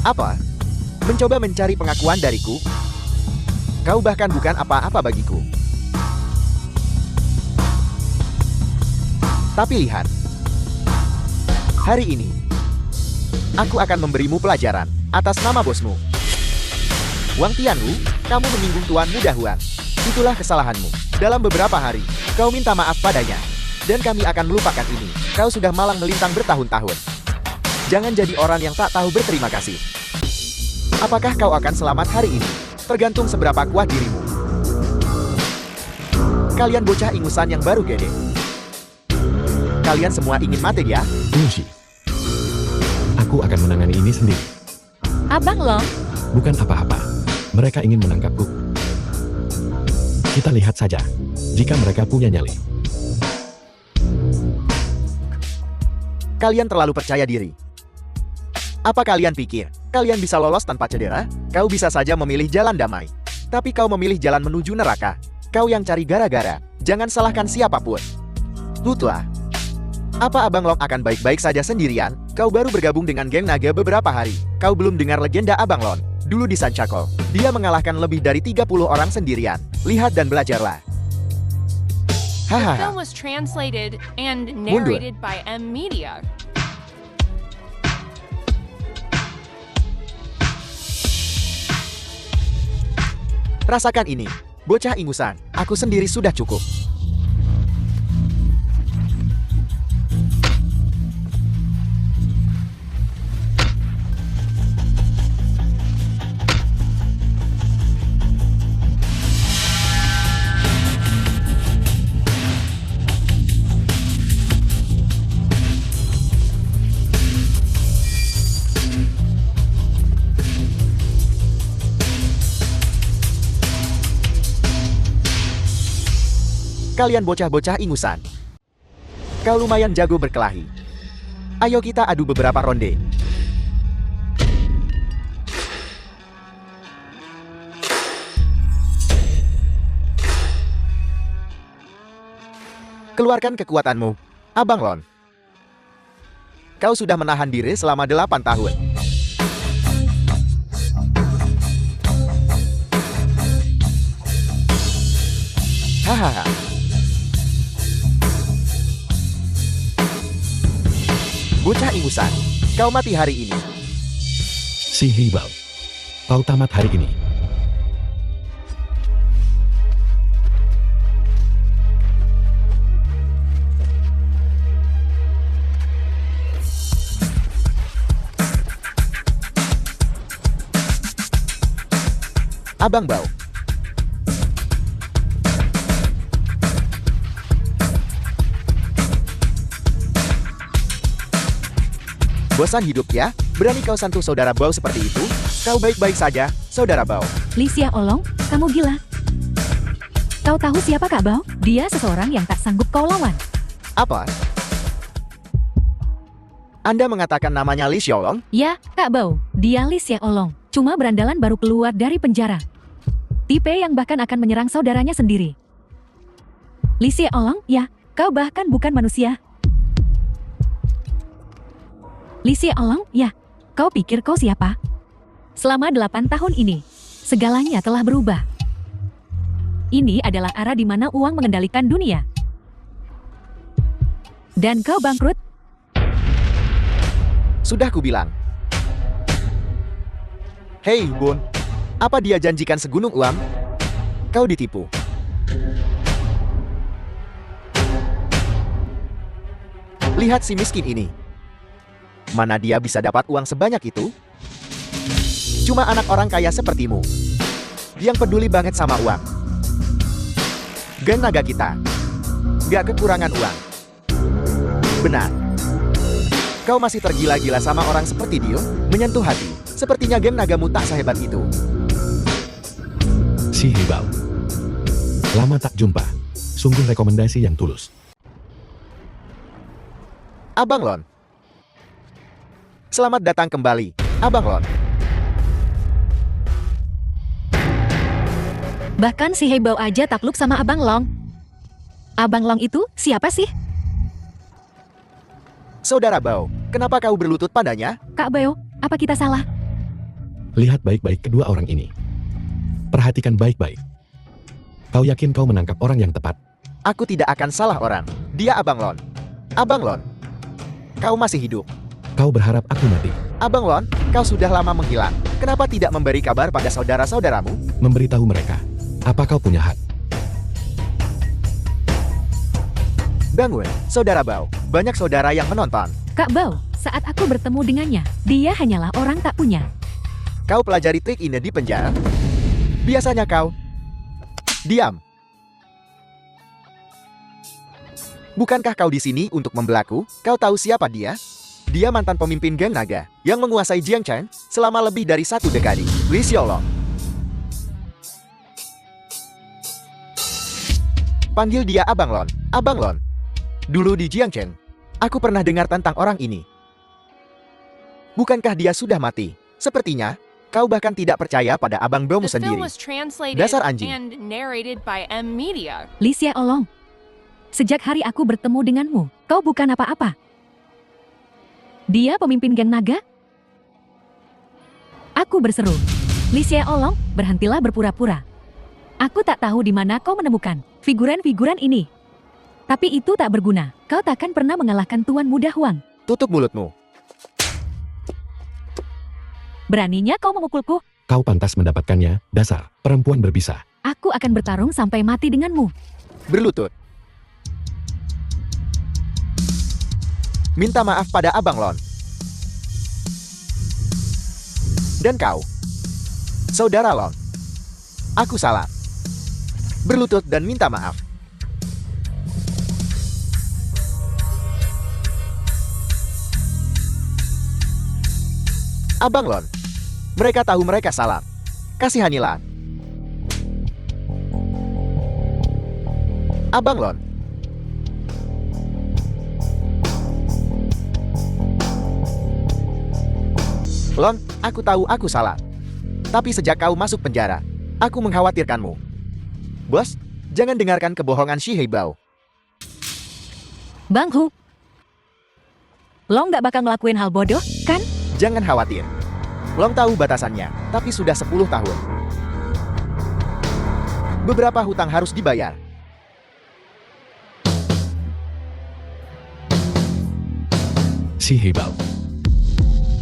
Apa? Mencoba mencari pengakuan dariku? Kau bahkan bukan apa-apa bagiku. Tapi lihat. Hari ini, aku akan memberimu pelajaran atas nama bosmu. Wang Tianhu, kamu menyinggung Tuan Muda Huang. Itulah kesalahanmu. Dalam beberapa hari, kau minta maaf padanya. Dan kami akan melupakan ini. Kau sudah malang melintang bertahun-tahun. Jangan jadi orang yang tak tahu berterima kasih. Apakah kau akan selamat hari ini? Tergantung seberapa kuat dirimu. Kalian bocah ingusan yang baru gede. Kalian semua ingin mati ya? Lucy. Aku akan menangani ini sendiri. Abang Long, Bukan apa-apa. Mereka ingin menangkapku. Kita lihat saja. Jika mereka punya nyali. Kalian terlalu percaya diri. Apa kalian pikir, kalian bisa lolos tanpa cedera? Kau bisa saja memilih jalan damai. Tapi kau memilih jalan menuju neraka. Kau yang cari gara-gara. Jangan salahkan siapapun. Tutlah. Apa Abang Long akan baik-baik saja sendirian? Kau baru bergabung dengan geng naga beberapa hari. Kau belum dengar legenda Abang Long. Dulu di Sanchako, dia mengalahkan lebih dari 30 orang sendirian. Lihat dan belajarlah. The Hahaha. film was translated and narrated by M Media. Rasakan ini. Bocah ingusan, aku sendiri sudah cukup. Kalian bocah-bocah ingusan. Kau lumayan jago berkelahi. Ayo kita adu beberapa ronde. Keluarkan kekuatanmu, Abang Lon. Kau sudah menahan diri selama 8 tahun. Hahaha. Bocah ingusan, kau mati hari ini. Si Hibal. Kau tamat hari ini. Abang Bau. Bosan hidup ya? Berani kau sentuh saudara Bau seperti itu? Kau baik-baik saja, saudara Bau. Licia Olong, kamu gila. Kau tahu siapa Kak Bao? Dia seseorang yang tak sanggup kau lawan. Apa? Anda mengatakan namanya Li Xiaolong? Ya, Kak Bao, dia Licia Olong. Cuma berandalan baru keluar dari penjara. Tipe yang bahkan akan menyerang saudaranya sendiri. Licia Olong, ya, kau bahkan bukan manusia. Licia Olong, ya, kau pikir kau siapa? Selama 8 tahun ini, segalanya telah berubah. Ini adalah era di mana uang mengendalikan dunia. Dan kau bangkrut? Sudah kubilang. Hei, Bun. Apa dia janjikan segunung uang? Kau ditipu. Lihat si miskin ini. Mana dia bisa dapat uang sebanyak itu? Cuma anak orang kaya sepertimu. Yang peduli banget sama uang. Geng naga kita. Gak kekurangan uang. Benar. Kau masih tergila-gila sama orang seperti dia? Menyentuh hati. Sepertinya geng nagamu tak sehebat itu. Si Hibal. Lama tak jumpa. Sungguh rekomendasi yang tulus. Abang Lon. Selamat datang kembali, Abang Lon. Bahkan si Hebao aja takluk sama Abang Long. Abang Long itu siapa sih? Saudara Bao, kenapa kau berlutut padanya? Kak Bao, apa kita salah? Lihat baik-baik kedua orang ini. Perhatikan baik-baik. Kau yakin kau menangkap orang yang tepat? Aku tidak akan salah orang. Dia Abang Lon. Abang Lon, kau masih hidup. Kau berharap aku mati. Abang Lon, kau sudah lama menghilang. Kenapa tidak memberi kabar pada saudara-saudaramu? Memberitahu mereka. Apa kau punya hak? Bangun, saudara Bao. Banyak saudara yang menonton. Kak Bao, saat aku bertemu dengannya, dia hanyalah orang tak punya. Kau pelajari trik ini di penjara? Biasanya kau... Diam. Bukankah kau di sini untuk membelaku? Kau tahu siapa dia? Dia mantan pemimpin geng naga yang menguasai Jiangchen selama lebih dari 1 dekade. Li Xiaolong. Panggil dia Abang Lon. Abang Lon. Dulu di Jiangchen, aku pernah dengar tentang orang ini. Bukankah dia sudah mati? Sepertinya, kau bahkan tidak percaya pada Abang Bomu The film sendiri. was translated Dasar anjing. and narrated by M Media. Li Xiaolong, sejak hari aku bertemu denganmu, kau bukan apa-apa. Dia pemimpin geng naga? Aku berseru. Li Xiaolong, berhentilah berpura-pura. Aku tak tahu di mana kau menemukan figuran-figuran ini. Tapi itu tak berguna. Kau takkan pernah mengalahkan Tuan Muda Huang. Tutup mulutmu. Beraninya kau memukulku? Kau pantas mendapatkannya, dasar perempuan berbisa. Aku akan bertarung sampai mati denganmu. Berlutut. Minta maaf pada Abang Lon. Dan kau, Saudara Lon. Aku salah. Berlutut dan minta maaf. Abang Lon. Mereka tahu mereka salah. Kasihanilah. Abang Lon. Lon, aku tahu aku salah. Tapi sejak kau masuk penjara, aku mengkhawatirkanmu. Bos, jangan dengarkan kebohongan Shi Heibao. Bang Hu. Long gak bakal ngelakuin hal bodoh, kan? Jangan khawatir. Long tahu batasannya, tapi sudah 10 tahun. Beberapa hutang harus dibayar. Si Heibao.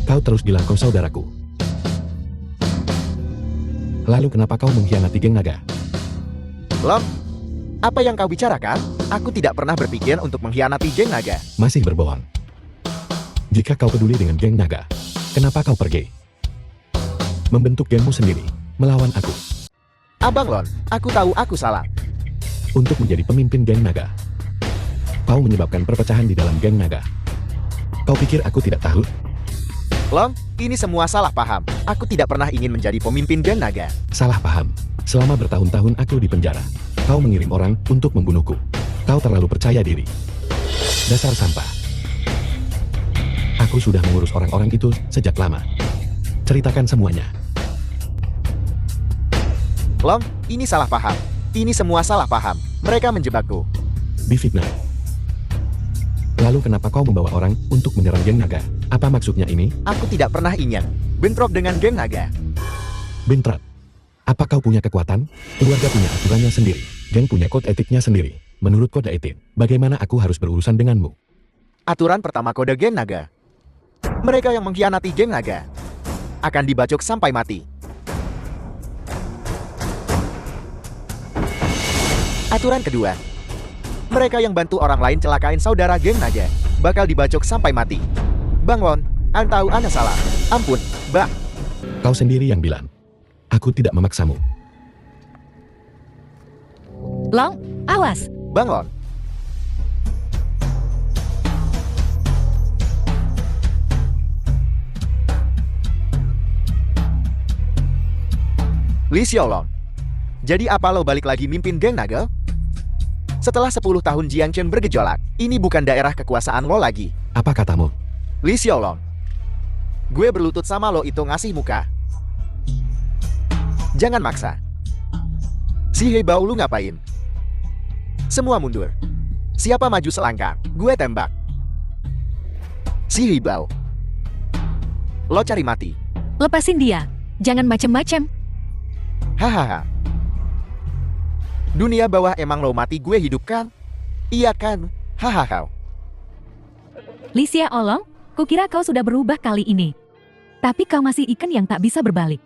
Kau terus bilang kau saudaraku. Lalu kenapa kau mengkhianati geng naga? Long, apa yang kau bicarakan? Aku tidak pernah berpikir untuk mengkhianati geng naga. Masih berbohong. Jika kau peduli dengan geng naga, kenapa kau pergi? Membentuk gengmu sendiri, melawan aku. Abang Lon, aku tahu aku salah. Untuk menjadi pemimpin geng naga. Kau menyebabkan perpecahan di dalam geng naga. Kau pikir aku tidak tahu? Long, ini semua salah paham. Aku tidak pernah ingin menjadi pemimpin geng naga. Salah paham. Selama bertahun-tahun aku di penjara. Kau mengirim orang untuk membunuhku. Kau terlalu percaya diri. Dasar sampah. Aku sudah mengurus orang-orang itu sejak lama. Ceritakan semuanya. Long, ini salah paham. Ini semua salah paham. Mereka menjebakku. Difitnah. Lalu kenapa kau membawa orang untuk menyerang geng naga? Apa maksudnya ini? Aku tidak pernah ingin bentrok dengan geng naga. Bentrok. Apa kau punya kekuatan? Keluarga punya aturannya sendiri. Geng punya kode etiknya sendiri. Menurut kode etik, bagaimana aku harus berurusan denganmu? Aturan pertama kode geng naga. Mereka yang mengkhianati geng naga akan dibacok sampai mati. Aturan kedua. Mereka yang bantu orang lain celakain saudara geng naga bakal dibacok sampai mati. Bang Lon, An tahu Anda salah. Ampun, Bang. Kau sendiri yang bilang. Aku tidak memaksamu. Long, awas. Bang Lon. Li Xiaolong. Jadi apa lo balik lagi mimpin geng naga? Setelah 10 tahun Jiangchen bergejolak, ini bukan daerah kekuasaan lo lagi. Apa katamu? Li Xiaolong. Gue berlutut sama lo itu ngasih muka. Jangan maksa. Si Heibao lu ngapain? Semua mundur. Siapa maju selangkah, gue tembak. Si Heibao. Lo cari mati. Lepasin dia. Jangan macem-macem. Hahaha. Dunia bawah emang lo mati gue hidup kan? Iya kan? Hahaha. Li Xiaolong, kukira kau sudah berubah kali ini. Tapi kau masih ikan yang tak bisa berbalik.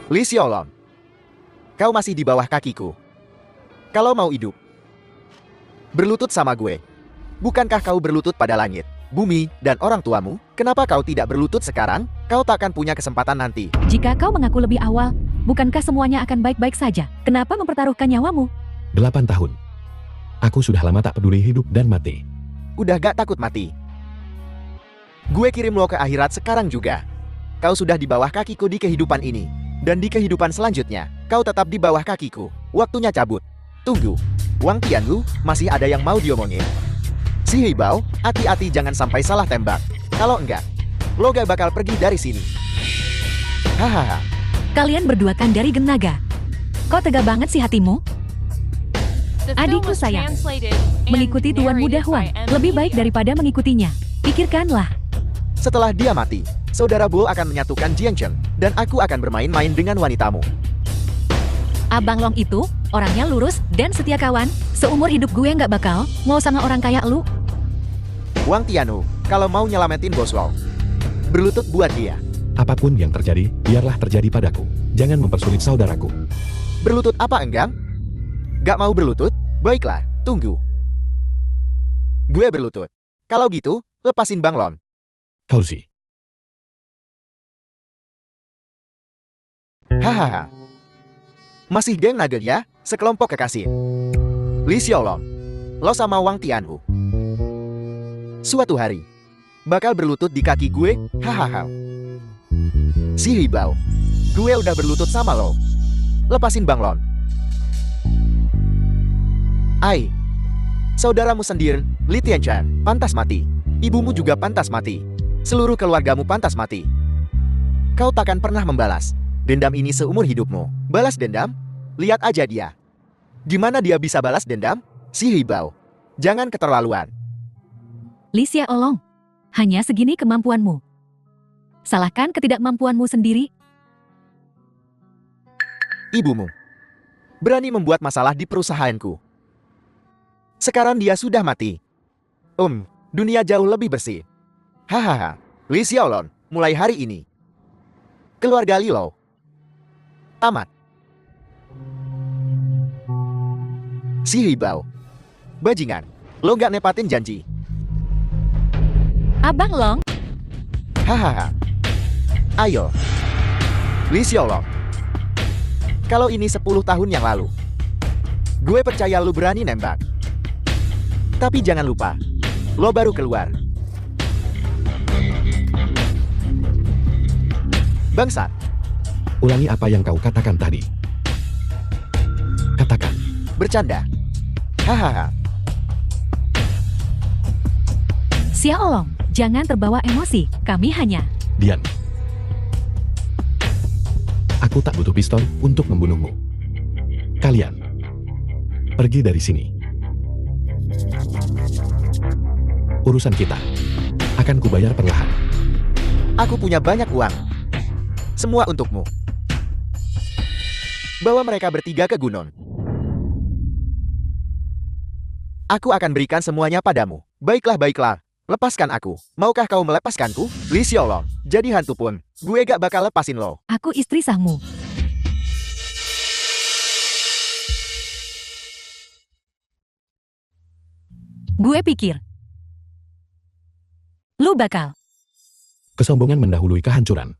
Li Xiaolong. Kau masih di bawah kakiku. Kalau mau hidup, berlutut sama gue. Bukankah kau berlutut pada langit, bumi, dan orang tuamu? Kenapa kau tidak berlutut sekarang? Kau takkan punya kesempatan nanti. Jika kau mengaku lebih awal, bukankah semuanya akan baik-baik saja? Kenapa mempertaruhkan nyawamu? 8 tahun. Aku sudah lama tak peduli hidup dan mati. Udah gak takut mati? Gue kirim lo ke akhirat sekarang juga. Kau sudah di bawah kakiku di kehidupan ini. Dan di kehidupan selanjutnya, kau tetap di bawah kakiku. Waktunya cabut. Tunggu. Wang Tianlu, masih ada yang mau diomongin? Si Hibao, hati-hati jangan sampai salah tembak. Kalau enggak, lo gak bakal pergi dari sini. Hahaha. Kalian berdua kan dari Geng Naga. Kok tega banget sih hatimu? The film Adikku was sayang, translated and mengikuti Tuan Muda narrated Huang by lebih M. baik Media. daripada mengikutinya. Pikirkanlah. Setelah dia mati, Saudara Bull akan menyatukan Jiang Cheng, dan aku akan bermain-main dengan wanitamu. Abang Long itu, orangnya lurus dan setia kawan. Seumur hidup gue nggak bakal mau sama orang kayak lu. Wang Tianlu, kalau mau nyelamatin Boswell, berlutut buat dia. Apapun yang terjadi, biarlah terjadi padaku. Jangan mempersulit saudaraku. Berlutut apa enggak? Gak mau berlutut? Baiklah, tunggu. Gue berlutut. Kalau gitu, lepasin Bang Lon. Kau sih. Hahaha. Masih geng naga ya? Sekelompok kekasih. Li Xiaolong, lo sama Wang Tianhu. Suatu hari, bakal berlutut di kaki gue, hahaha. Si Hibao, gue udah berlutut sama lo. Lepasin Bang Lon. Ai, saudaramu sendiri, Li Tianchan, pantas mati. Ibumu juga pantas mati. Seluruh keluargamu pantas mati. Kau takkan pernah membalas dendam ini seumur hidupmu. Balas dendam? Lihat aja dia. Gimana dia bisa balas dendam? Si Hibao, jangan keterlaluan. Li Xiaolong, hanya segini kemampuanmu. Salahkan ketidakmampuanmu sendiri. Ibumu berani membuat masalah di perusahaanku. Sekarang dia sudah mati. Dunia jauh lebih bersih. Hahaha. Li Xiaolong, mulai hari ini, keluarga Li Lo tamat. Si Hibao, bajingan, lo gak nepatin janji. Abang Long, Hahaha. Ayo, Li Xiaolong. Kalau ini 10 tahun yang lalu, gue percaya lu berani nembak. Tapi jangan lupa, lo baru keluar. Bangsat, Ulangi apa yang kau katakan tadi. Katakan. bercanda. Hahaha. Xiaolong, jangan terbawa emosi. Kami hanya... Dian. Aku tak butuh pistol untuk membunuhmu. Kalian pergi dari sini. Urusan kita akan kubayar perlahan. Aku punya banyak uang. Semua untukmu. Bawa mereka bertiga ke gunung. Aku akan berikan semuanya padamu. Baiklah, baiklah. Lepaskan aku. Maukah kau melepaskanku? Li Xiaolong, jadi hantu pun, gue gak bakal lepasin lo. Aku istri sahmu. Gue pikir lu bakal. Kesombongan mendahului kehancuran.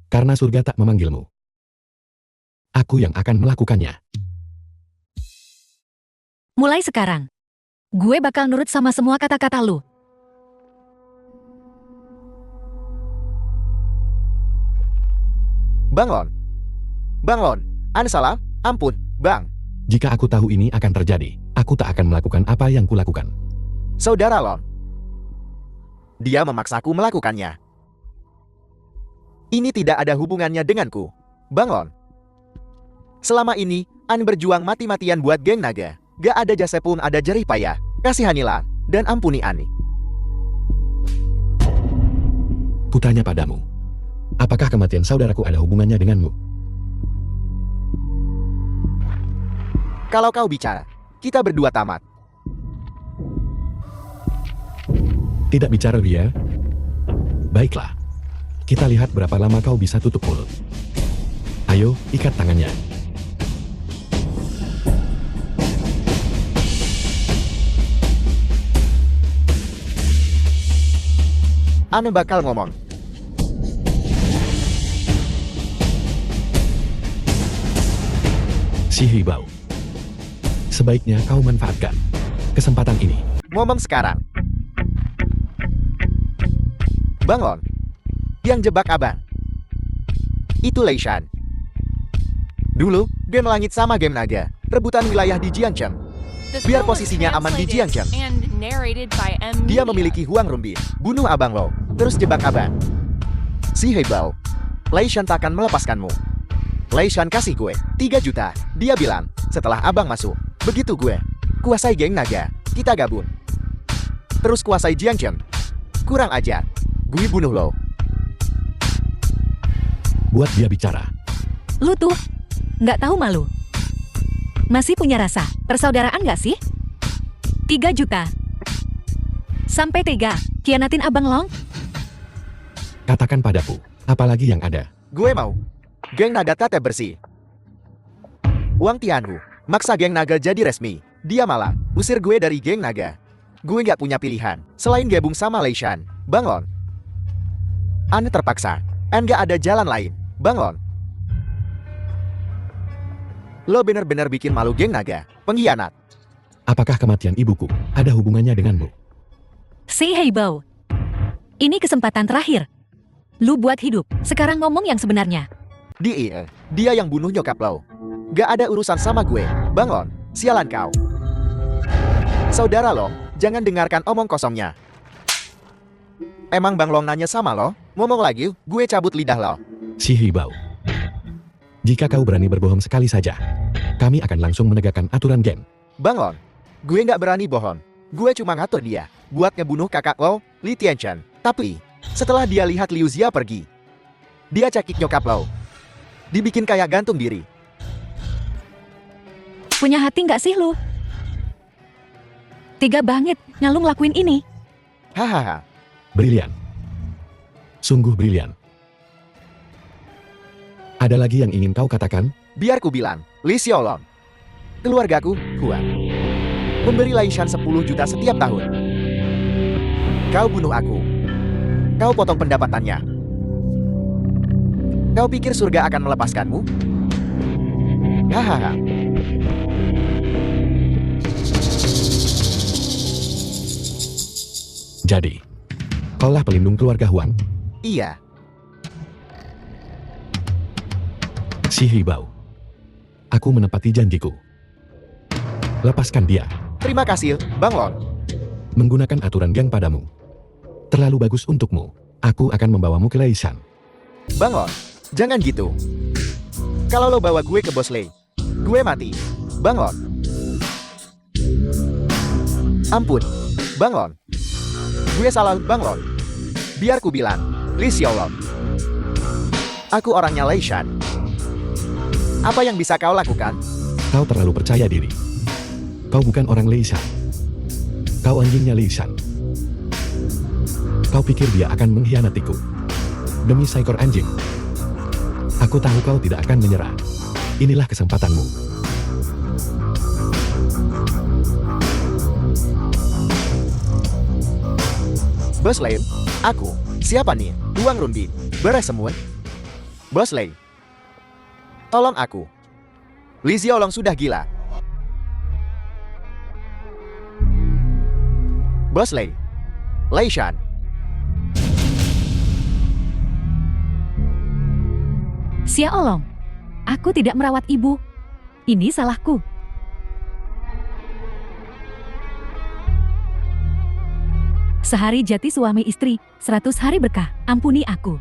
Karena surga tak memanggilmu. Aku yang akan melakukannya. Mulai sekarang, gue bakal nurut sama semua kata-kata lu. Bang Lon. Bang Lon, salah, ampun, Bang. Jika aku tahu ini akan terjadi, aku tak akan melakukan apa yang kulakukan. Saudara Lon. Dia memaksaku melakukannya. Ini tidak ada hubungannya denganku, Bang Lon. Selama ini, An berjuang mati-matian buat geng naga. Gak ada jasa pun ada jerih payah. Kasihanilah dan ampuni Ani. Kutanya padamu, apakah kematian saudaraku ada hubungannya denganmu? Kalau kau bicara, kita berdua tamat. Tidak bicara dia? Baiklah. Kita lihat berapa lama kau bisa tutup mulut. Ayo, ikat tangannya. Ane bakal ngomong. Si Hibau. Sebaiknya kau manfaatkan kesempatan ini. Ngomong sekarang. Bangun. Yang jebak abang. Itu Lei Shan. Dulu, game langit sama game naga. Rebutan wilayah di Jiangcheng. The Biar film was posisinya aman di translated Jiangcheng. and narrated by Dia Media. memiliki Huang Rumbin. Bunuh abang lo. Terus jebak abang. Si Heibao. Lei Shan takkan melepaskanmu. Lei Shan kasih gue 3 juta. Dia bilang, setelah abang masuk. Begitu gue. Kuasai geng naga. Kita gabung. Terus kuasai Jiangcheng. Kurang ajar. Gue bunuh lo. Buat dia bicara. Lu tuh, nggak tahu malu. Masih punya rasa persaudaraan nggak sih? 3 juta. Sampai tega, kianatin Abang Long? Katakan padaku, apalagi yang ada. Gue mau. Geng naga tete bersih. Wang Tianhu. Maksa geng naga jadi resmi. Dia malah usir gue dari geng naga. Gue nggak punya pilihan. Selain gabung sama Lei Shan. Bangun. Ane terpaksa. Nggak ada jalan lain. Bangun. Lo bener-bener bikin malu geng naga. Pengkhianat. Apakah kematian ibuku ada hubungannya denganmu? Si Heibao. Ini kesempatan terakhir. Lu buat hidup. Sekarang ngomong yang sebenarnya. Dia yang bunuh nyokap lo. Gak ada urusan sama gue. Bangun. Sialan kau. Saudara lo, jangan dengarkan omong kosongnya. Emang Bang Long nanya sama lo? Ngomong lagi, gue cabut lidah lo. Si Hibau. Jika kau berani berbohong sekali saja, kami akan langsung menegakkan aturan geng. Bangun. Gue nggak berani bohong. Gue cuma ngatur dia buat ngebunuh kakak lo, Li Tianchen. Tapi, setelah dia lihat Liu Xia pergi, dia cekik nyokap lo. Dibikin kayak gantung diri. Punya hati nggak sih lu? Tega banget, ngalung lakuin ini. Hahaha. Brilian. Sungguh brilian. Ada lagi yang ingin kau katakan? Biar ku bilang, Li Xiaolong. Keluargaku, Huang. Memberi Lei Shan 10 juta setiap tahun. Kau bunuh aku. Kau potong pendapatannya. Kau pikir surga akan melepaskanmu? Hahaha. Jadi, kaulah pelindung keluarga Huang? Iya. Si Hibau. Aku menepati janjiku. Lepaskan dia. Terima kasih, Bang Long. Menggunakan aturan geng padamu. Terlalu bagus untukmu. Aku akan membawamu ke Lei Shan. Bang Long, jangan gitu. Kalau lo bawa gue ke Bos Lei, gue mati. Bang Long. Ampun, Bang Long. Gue salah, Bang Long. Biar ku bilang, Li Xiaolong. Aku orangnya Lei Shan. Apa yang bisa kau lakukan? Kau terlalu percaya diri. Kau bukan orang Lei Shan. Kau anjingnya Lei Shan. Kau pikir dia akan mengkhianatiku? Demi seekor anjing. Aku tahu kau tidak akan menyerah. Inilah kesempatanmu. Bos Lei, aku. Siapa nih? Huang Rumbin. Beres semua. Bos Lei. Tolong aku. Li Xiaolong sudah gila. Bos Lei. Lei Shan. Xiaolong, aku tidak merawat ibu. Ini salahku. Sehari jati suami istri, 100 hari berkah, ampuni aku.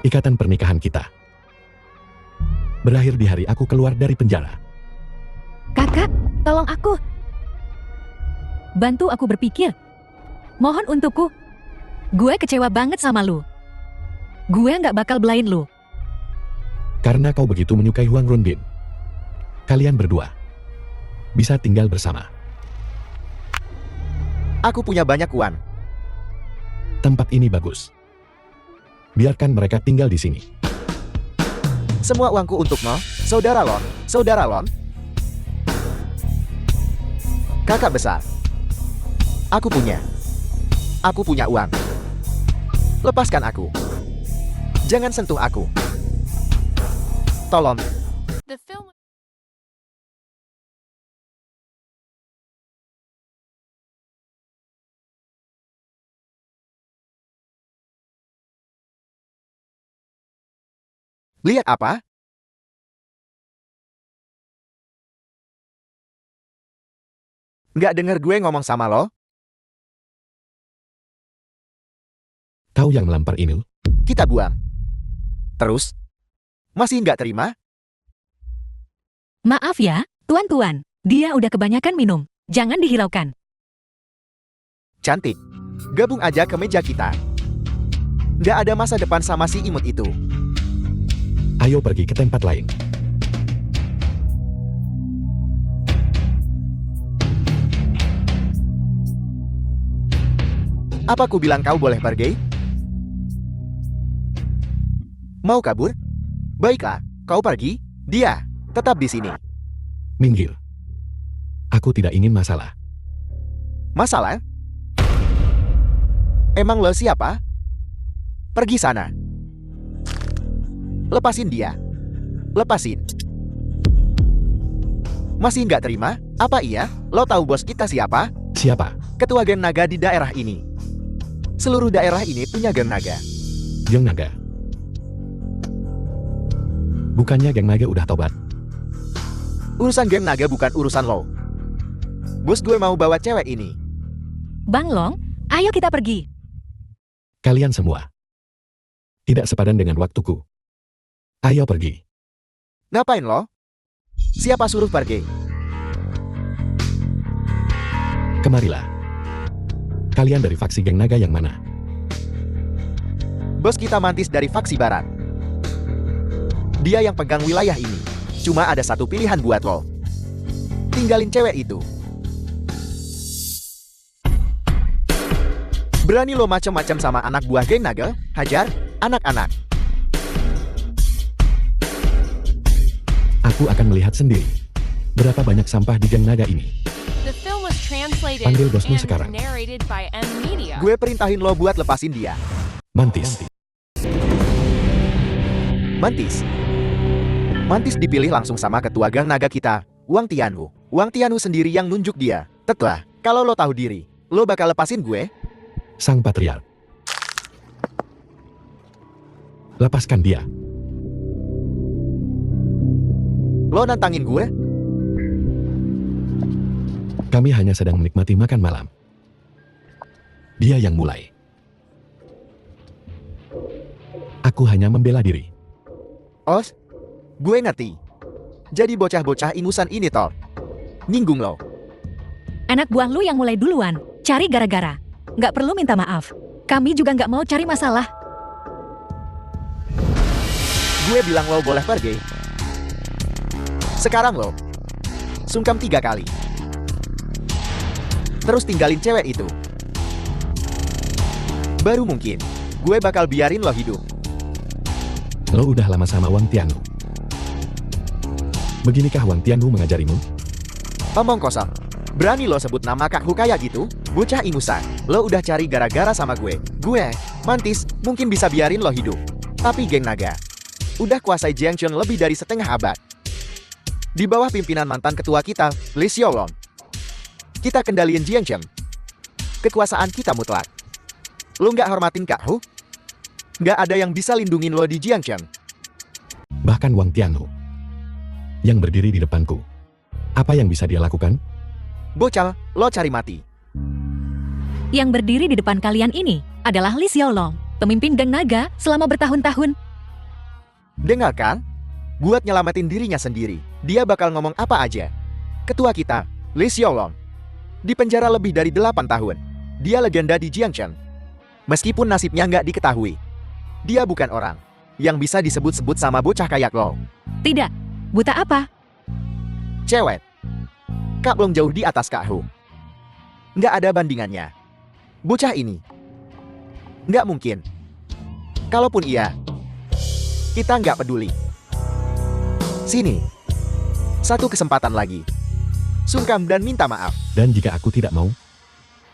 Ikatan pernikahan kita berakhir di hari aku keluar dari penjara. Kakak, tolong aku. Bantu aku berpikir. Mohon untukku. Gue kecewa banget sama lu. Gue nggak bakal belain lu. Karena kau begitu menyukai Huang Runbin. Kalian berdua bisa tinggal bersama. Aku punya banyak uang. Tempat ini bagus. Biarkan mereka tinggal di sini. Semua uangku untukmu, saudara Lon. Saudara Lon. Kakak besar. Aku punya. Aku punya uang. Lepaskan aku. Jangan sentuh aku. Tolong. The film. Lihat apa? Nggak denger gue ngomong sama lo? Kau yang melampar ini. Kita buang. Terus? Masih nggak terima? Maaf ya, tuan-tuan. Dia udah kebanyakan minum. Jangan dihiraukan. Cantik. Gabung aja ke meja kita. Nggak ada masa depan sama si imut itu. Ayo pergi ke tempat lain. Apa ku bilang kau boleh pergi? Mau kabur? Baiklah, kau pergi. Dia tetap di sini. Minggir. Aku tidak ingin masalah. Masalah? Emang lo siapa? Pergi sana. Lepasin dia. Lepasin. Masih nggak terima? Apa iya? Lo tahu bos kita siapa? Siapa? Ketua geng naga di daerah ini. Seluruh daerah ini punya geng naga. Geng Naga. Bukannya Geng Naga udah tobat? Urusan geng naga bukan urusan lo. Bos gue mau bawa cewek ini. Bang Long, ayo kita pergi. Kalian semua. Tidak sepadan dengan waktuku. Ayo pergi. Ngapain lo? Siapa suruh pergi? Kemarilah. Kalian dari faksi Geng Naga yang mana? Bos kita Mantis dari faksi barat. Dia yang pegang wilayah ini. Cuma ada satu pilihan buat lo. Tinggalin cewek itu. Berani lo macem-macem sama anak buah geng naga? Hajar, anak-anak. Aku akan melihat sendiri. Berapa banyak sampah di Geng Naga ini. The film was translated Panggil bosmu and sekarang. narrated by M Media. Gue perintahin lo buat lepasin dia. Mantis. Mantis. Mantis dipilih langsung sama ketua geng naga kita, Wang Tianwu. Wang Tianwu sendiri yang nunjuk dia. Tetlah, kalau lo tahu diri, lo bakal lepasin gue? Sang Patriark. Lepaskan dia. Lo nantangin gue? Kami hanya sedang menikmati makan malam. Dia yang mulai. Aku hanya membela diri. Os, gue ngerti. Jadi bocah-bocah ingusan ini toh. Nyinggung lo. Anak buah lu yang mulai duluan. Cari gara-gara. Nggak perlu minta maaf. Kami juga nggak mau cari masalah. Gue bilang lo boleh pergi. Sekarang lo sungkem 3 kali. Terus tinggalin cewek itu. Baru mungkin gue bakal biarin lo hidup. Lo udah lama sama Wang Tianwu. Beginikah Wang Tianwu mengajarimu? Omong kosong. Berani lo sebut nama kakku kayak gitu? Bocah ingusan. Lo udah cari gara-gara sama gue. Gue, Mantis, mungkin bisa biarin lo hidup. Tapi geng naga udah kuasai Jiangchun lebih dari setengah abad. Di bawah pimpinan mantan ketua kita, Li Xiaolong. Kita kendaliin Jiangchun. Kekuasaan kita mutlak. Lo nggak hormatin Kak Hu? Nggak ada yang bisa lindungin lo di Jiangchun. Bahkan Wang Tianwu yang berdiri di depanku. Apa yang bisa dia lakukan? Bocah, lo cari mati. Yang berdiri di depan kalian ini adalah Li Xiaolong, pemimpin geng naga selama bertahun-tahun. Dengarkan, buat nyelamatin dirinya sendiri, dia bakal ngomong apa aja. Ketua kita, Li Xiaolong, di penjara lebih dari 8 tahun. Dia legenda di Jiangchun. Meskipun nasibnya nggak diketahui, dia bukan orang yang bisa disebut-sebut sama bocah kayak lo. Tidak, buta apa? Cewek. Kak belum jauh di atas Kak Hu. Nggak ada bandingannya. Bocah ini. Nggak mungkin. Kalaupun iya, kita nggak peduli. Sini. Satu kesempatan lagi. Sungkam dan minta maaf. Dan jika aku tidak mau,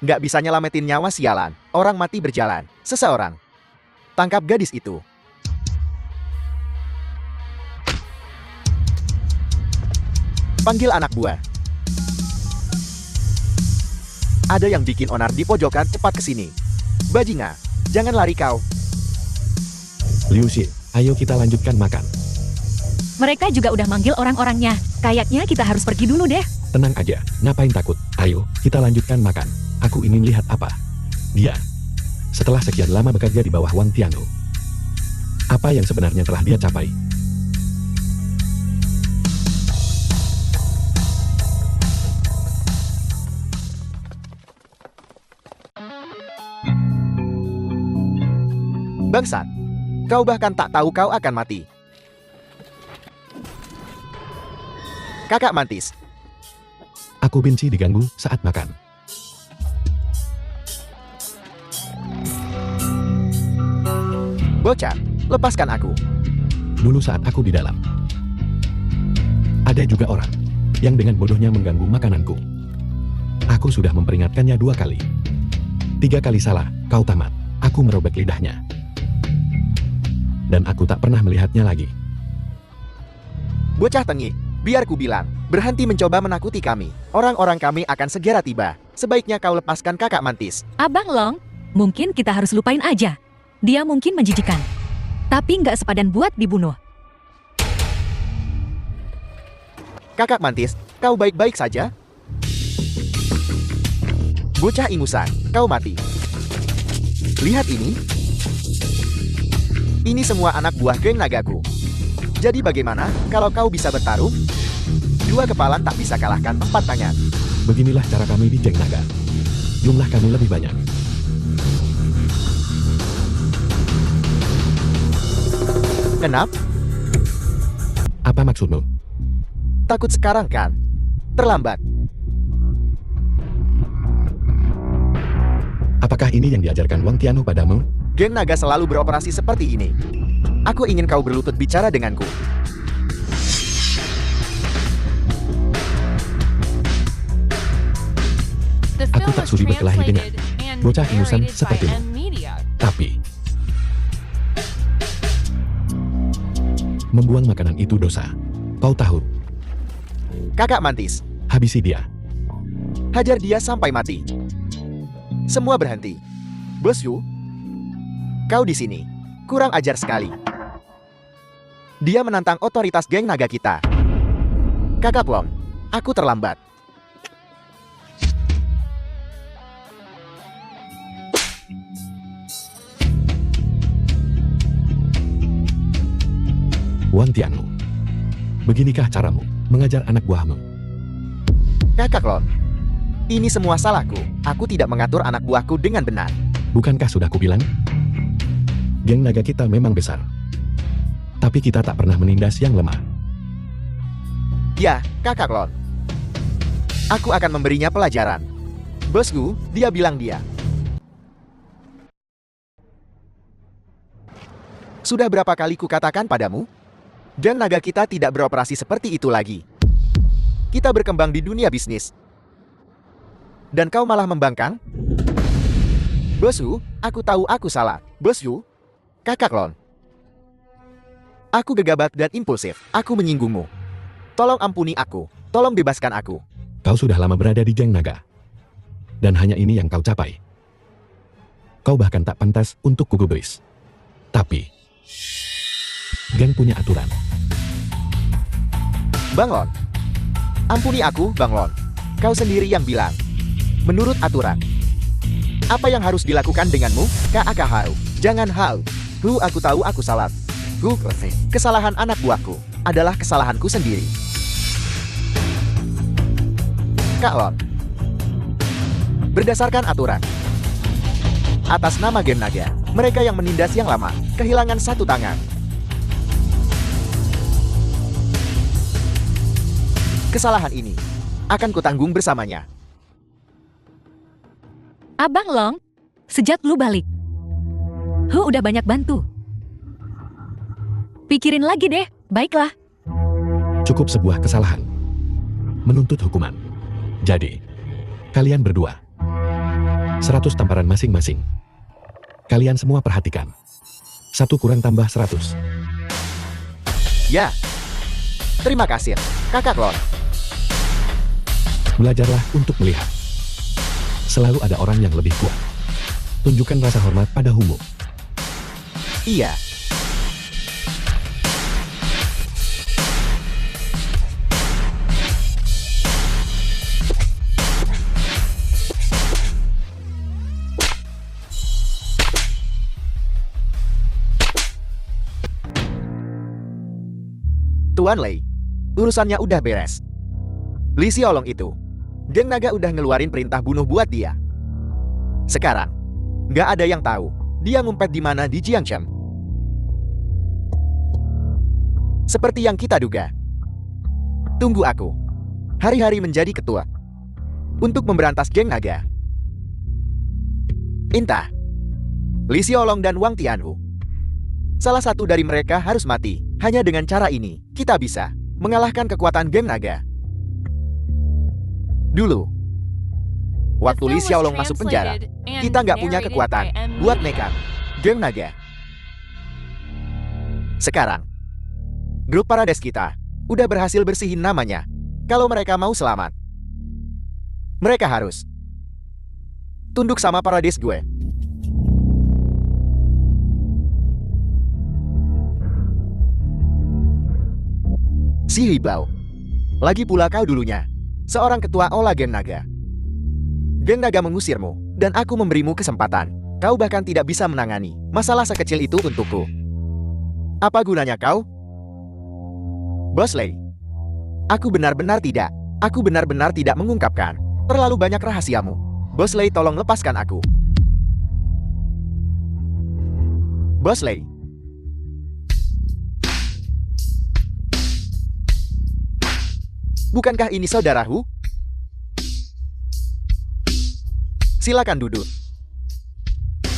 Nggak bisa nyelamatin nyawa sialan. Orang mati berjalan. Seseorang. Tangkap gadis itu. Panggil anak buah. Ada yang bikin onar di pojokan, cepat kesini. Bajingan, jangan lari kau. Liu Xie, ayo kita lanjutkan makan. Mereka juga udah manggil orang-orangnya. Kayaknya kita harus pergi dulu deh. Tenang aja, ngapain takut? Ayo, kita lanjutkan makan. Aku ingin lihat apa dia setelah sekian lama bekerja di bawah Wang Tianhu. Apa yang sebenarnya telah dia capai? Bangsat, kau bahkan tak tahu kau akan mati. Kakak Mantis, Aku benci diganggu saat makan. bocah, lepaskan aku. Dulu saat aku di dalam, ada juga orang yang dengan bodohnya mengganggu makananku. Aku sudah memperingatkannya 2 kali. 3 kali salah, kau tamat. Aku merobek lidahnya. Dan aku tak pernah melihatnya lagi. Bocah tengik, biar ku bilang, berhenti mencoba menakuti kami. Orang-orang kami akan segera tiba. Sebaiknya kau lepaskan kakak Mantis. Abang Long, mungkin kita harus lupain aja. Dia mungkin menjijikan. Tapi nggak sepadan buat dibunuh. Kakak Mantis, kau baik-baik saja? Bocah ingusan, kau mati. Lihat ini. Ini semua anak buah geng nagaku. Jadi bagaimana kalau kau bisa bertarung? 2 kepala tak bisa kalahkan 4 tangan. Beginilah cara kami di Geng Naga. Jumlah kami lebih banyak. Kenapa? Apa maksudmu? Takut sekarang kan? Terlambat. Apakah ini yang diajarkan Wang Tianhu padamu? Geng naga selalu beroperasi seperti ini. Aku ingin kau berlutut bicara denganku. The Aku film tak was sudi berkelahi dengan translated and bocah ingusan narrated by sepertimu. M Media. Tapi membuang makanan itu dosa. Kau tahu, Kakak Mantis, habisi dia. hajar dia sampai mati. Semua berhenti. Bos Yu, kau di sini. Kurang ajar sekali. Dia menantang otoritas geng naga kita. Kakak Plom, aku terlambat. Wang Tianhu, beginikah caramu mengajar anak buahmu? Kakak Klon, ini semua salahku. Aku tidak mengatur anak buahku dengan benar. Bukankah sudah kubilang? Geng naga kita memang besar. Tapi kita tak pernah menindas yang lemah. Ya, Kakak Klon. Aku akan memberinya pelajaran. Bosku, dia bilang dia. Sudah berapa kali kukatakan padamu? Geng naga kita tidak beroperasi seperti itu lagi. Kita berkembang di dunia bisnis. Dan kau malah membangkang? Bosku, aku tahu aku salah. Bosku, Kakak Klon. Aku gegabah dan impulsif. Aku menyinggungmu. Tolong ampuni aku. Tolong bebaskan aku. Kau sudah lama berada di Geng Naga. Dan hanya ini yang kau capai. Kau bahkan tak pantas untuk kugubris. Tapi geng punya aturan. Bang Lon. Ampuni aku, Bang Lon. Kau sendiri yang bilang. Menurut aturan. Apa yang harus dilakukan denganmu? Kakak Hau. Jangan Hau. Aku tahu aku salah. Kesalahan anak buahku adalah kesalahanku sendiri. Kak Lon. Berdasarkan aturan. Atas nama Geng Naga, mereka yang menindas yang lama, kehilangan 1 tangan. Kesalahan ini akan kutanggung bersamanya. Abang Long, sejak lu balik, udah banyak bantu. Pikirin lagi deh, baiklah. Cukup sebuah kesalahan. Menuntut hukuman. Jadi, kalian berdua 100 tamparan masing-masing. Kalian semua perhatikan. 1 kurang tambah 100. Ya. Terima kasih, kakak Lord. Belajarlah untuk melihat. Selalu ada orang yang lebih kuat. Tunjukkan rasa hormat pada Humo. Iya. Tuan Lei, urusannya udah beres. Li Xiaolong itu, geng naga udah ngeluarin perintah bunuh buat dia. Sekarang, nggak ada yang tahu dia ngumpet di mana di Jiangchen. Seperti yang kita duga. Tunggu aku. Hari-hari menjadi ketua. Untuk memberantas geng naga. Entah. Li Xiaolong dan Wang Tianhu. Salah satu dari mereka harus mati. Hanya dengan cara ini, kita bisa mengalahkan kekuatan geng naga. Dulu, waktu Li Xiaolong masuk penjara, kita nggak punya kekuatan buat nekat geng naga. Sekarang, grup Parades kita udah berhasil bersihin namanya. Kalau mereka mau selamat, mereka harus tunduk sama Parades gue. Si Hibao. Lagi pula kau dulunya seorang ketua Ola Geng Naga. Geng Naga mengusirmu, dan aku memberimu kesempatan. Kau bahkan tidak bisa menangani masalah sekecil itu untukku. Apa gunanya kau? Bos Lei, aku benar-benar tidak mengungkapkan terlalu banyak rahasiamu. Bos Lei, tolong lepaskan aku. Bos Lei. Bukankah ini saudaraku? Silakan duduk.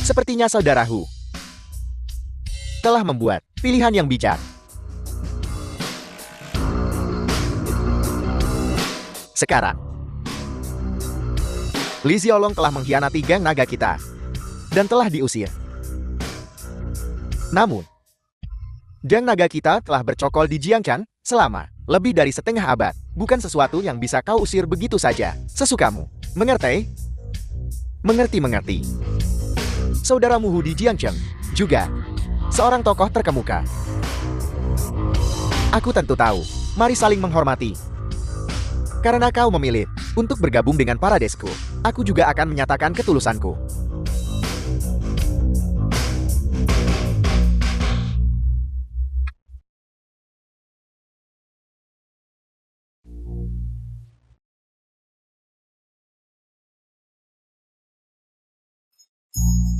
Sepertinya saudaraku telah membuat pilihan yang bijak. Sekarang, Li Xiaolong telah mengkhianati geng naga kita dan telah diusir. Namun, geng naga kita telah bercokol di Jiangchen selama lebih dari setengah abad. Bukan sesuatu yang bisa kau usir begitu saja, sesukamu. Mengerti? Mengerti. Saudaramu Hu di Jiangchen juga seorang tokoh terkemuka. Aku tentu tahu, mari saling menghormati. Karena kau memilih untuk bergabung dengan Paradesku, aku juga akan menyatakan ketulusanku.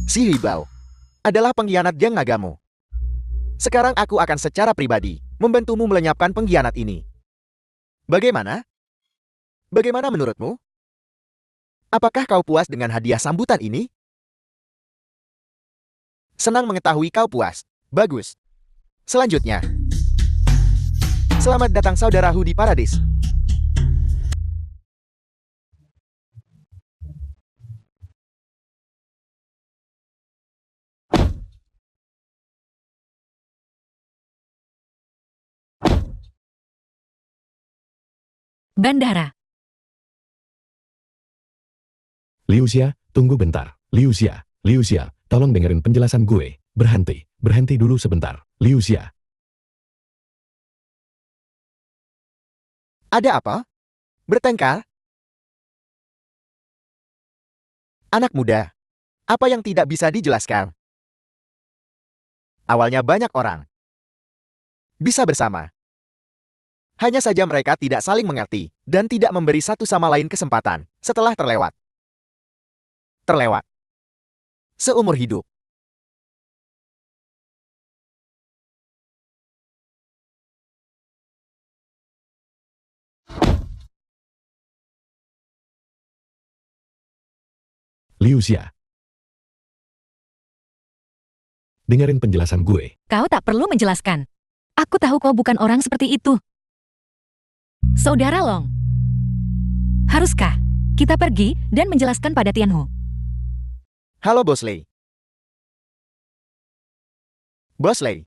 Si Hibao adalah pengkhianat geng nagamu. Sekarang aku akan secara pribadi membantumu melenyapkan pengkhianat ini. Bagaimana? Bagaimana menurutmu? Apakah kau puas dengan hadiah sambutan ini? Senang mengetahui kau puas. Bagus. Selanjutnya, selamat datang saudaraku di Paradis. Bandara. Liu Xia, tunggu bentar. Liu Xia, tolong dengerin penjelasan gue. Berhenti dulu sebentar. Liu Xia. Ada apa? Bertengkar? Anak muda, apa yang tidak bisa dijelaskan? Awalnya banyak orang bisa bersama. Hanya saja mereka tidak saling mengerti dan tidak memberi satu sama lain kesempatan setelah terlewat. Seumur hidup. Liu Xia. Dengerin penjelasan gue. Kau tak perlu menjelaskan. Aku tahu kau bukan orang seperti itu. Saudara Long, haruskah kita pergi dan menjelaskan pada Tianhu? Halo Bosley. Bosley.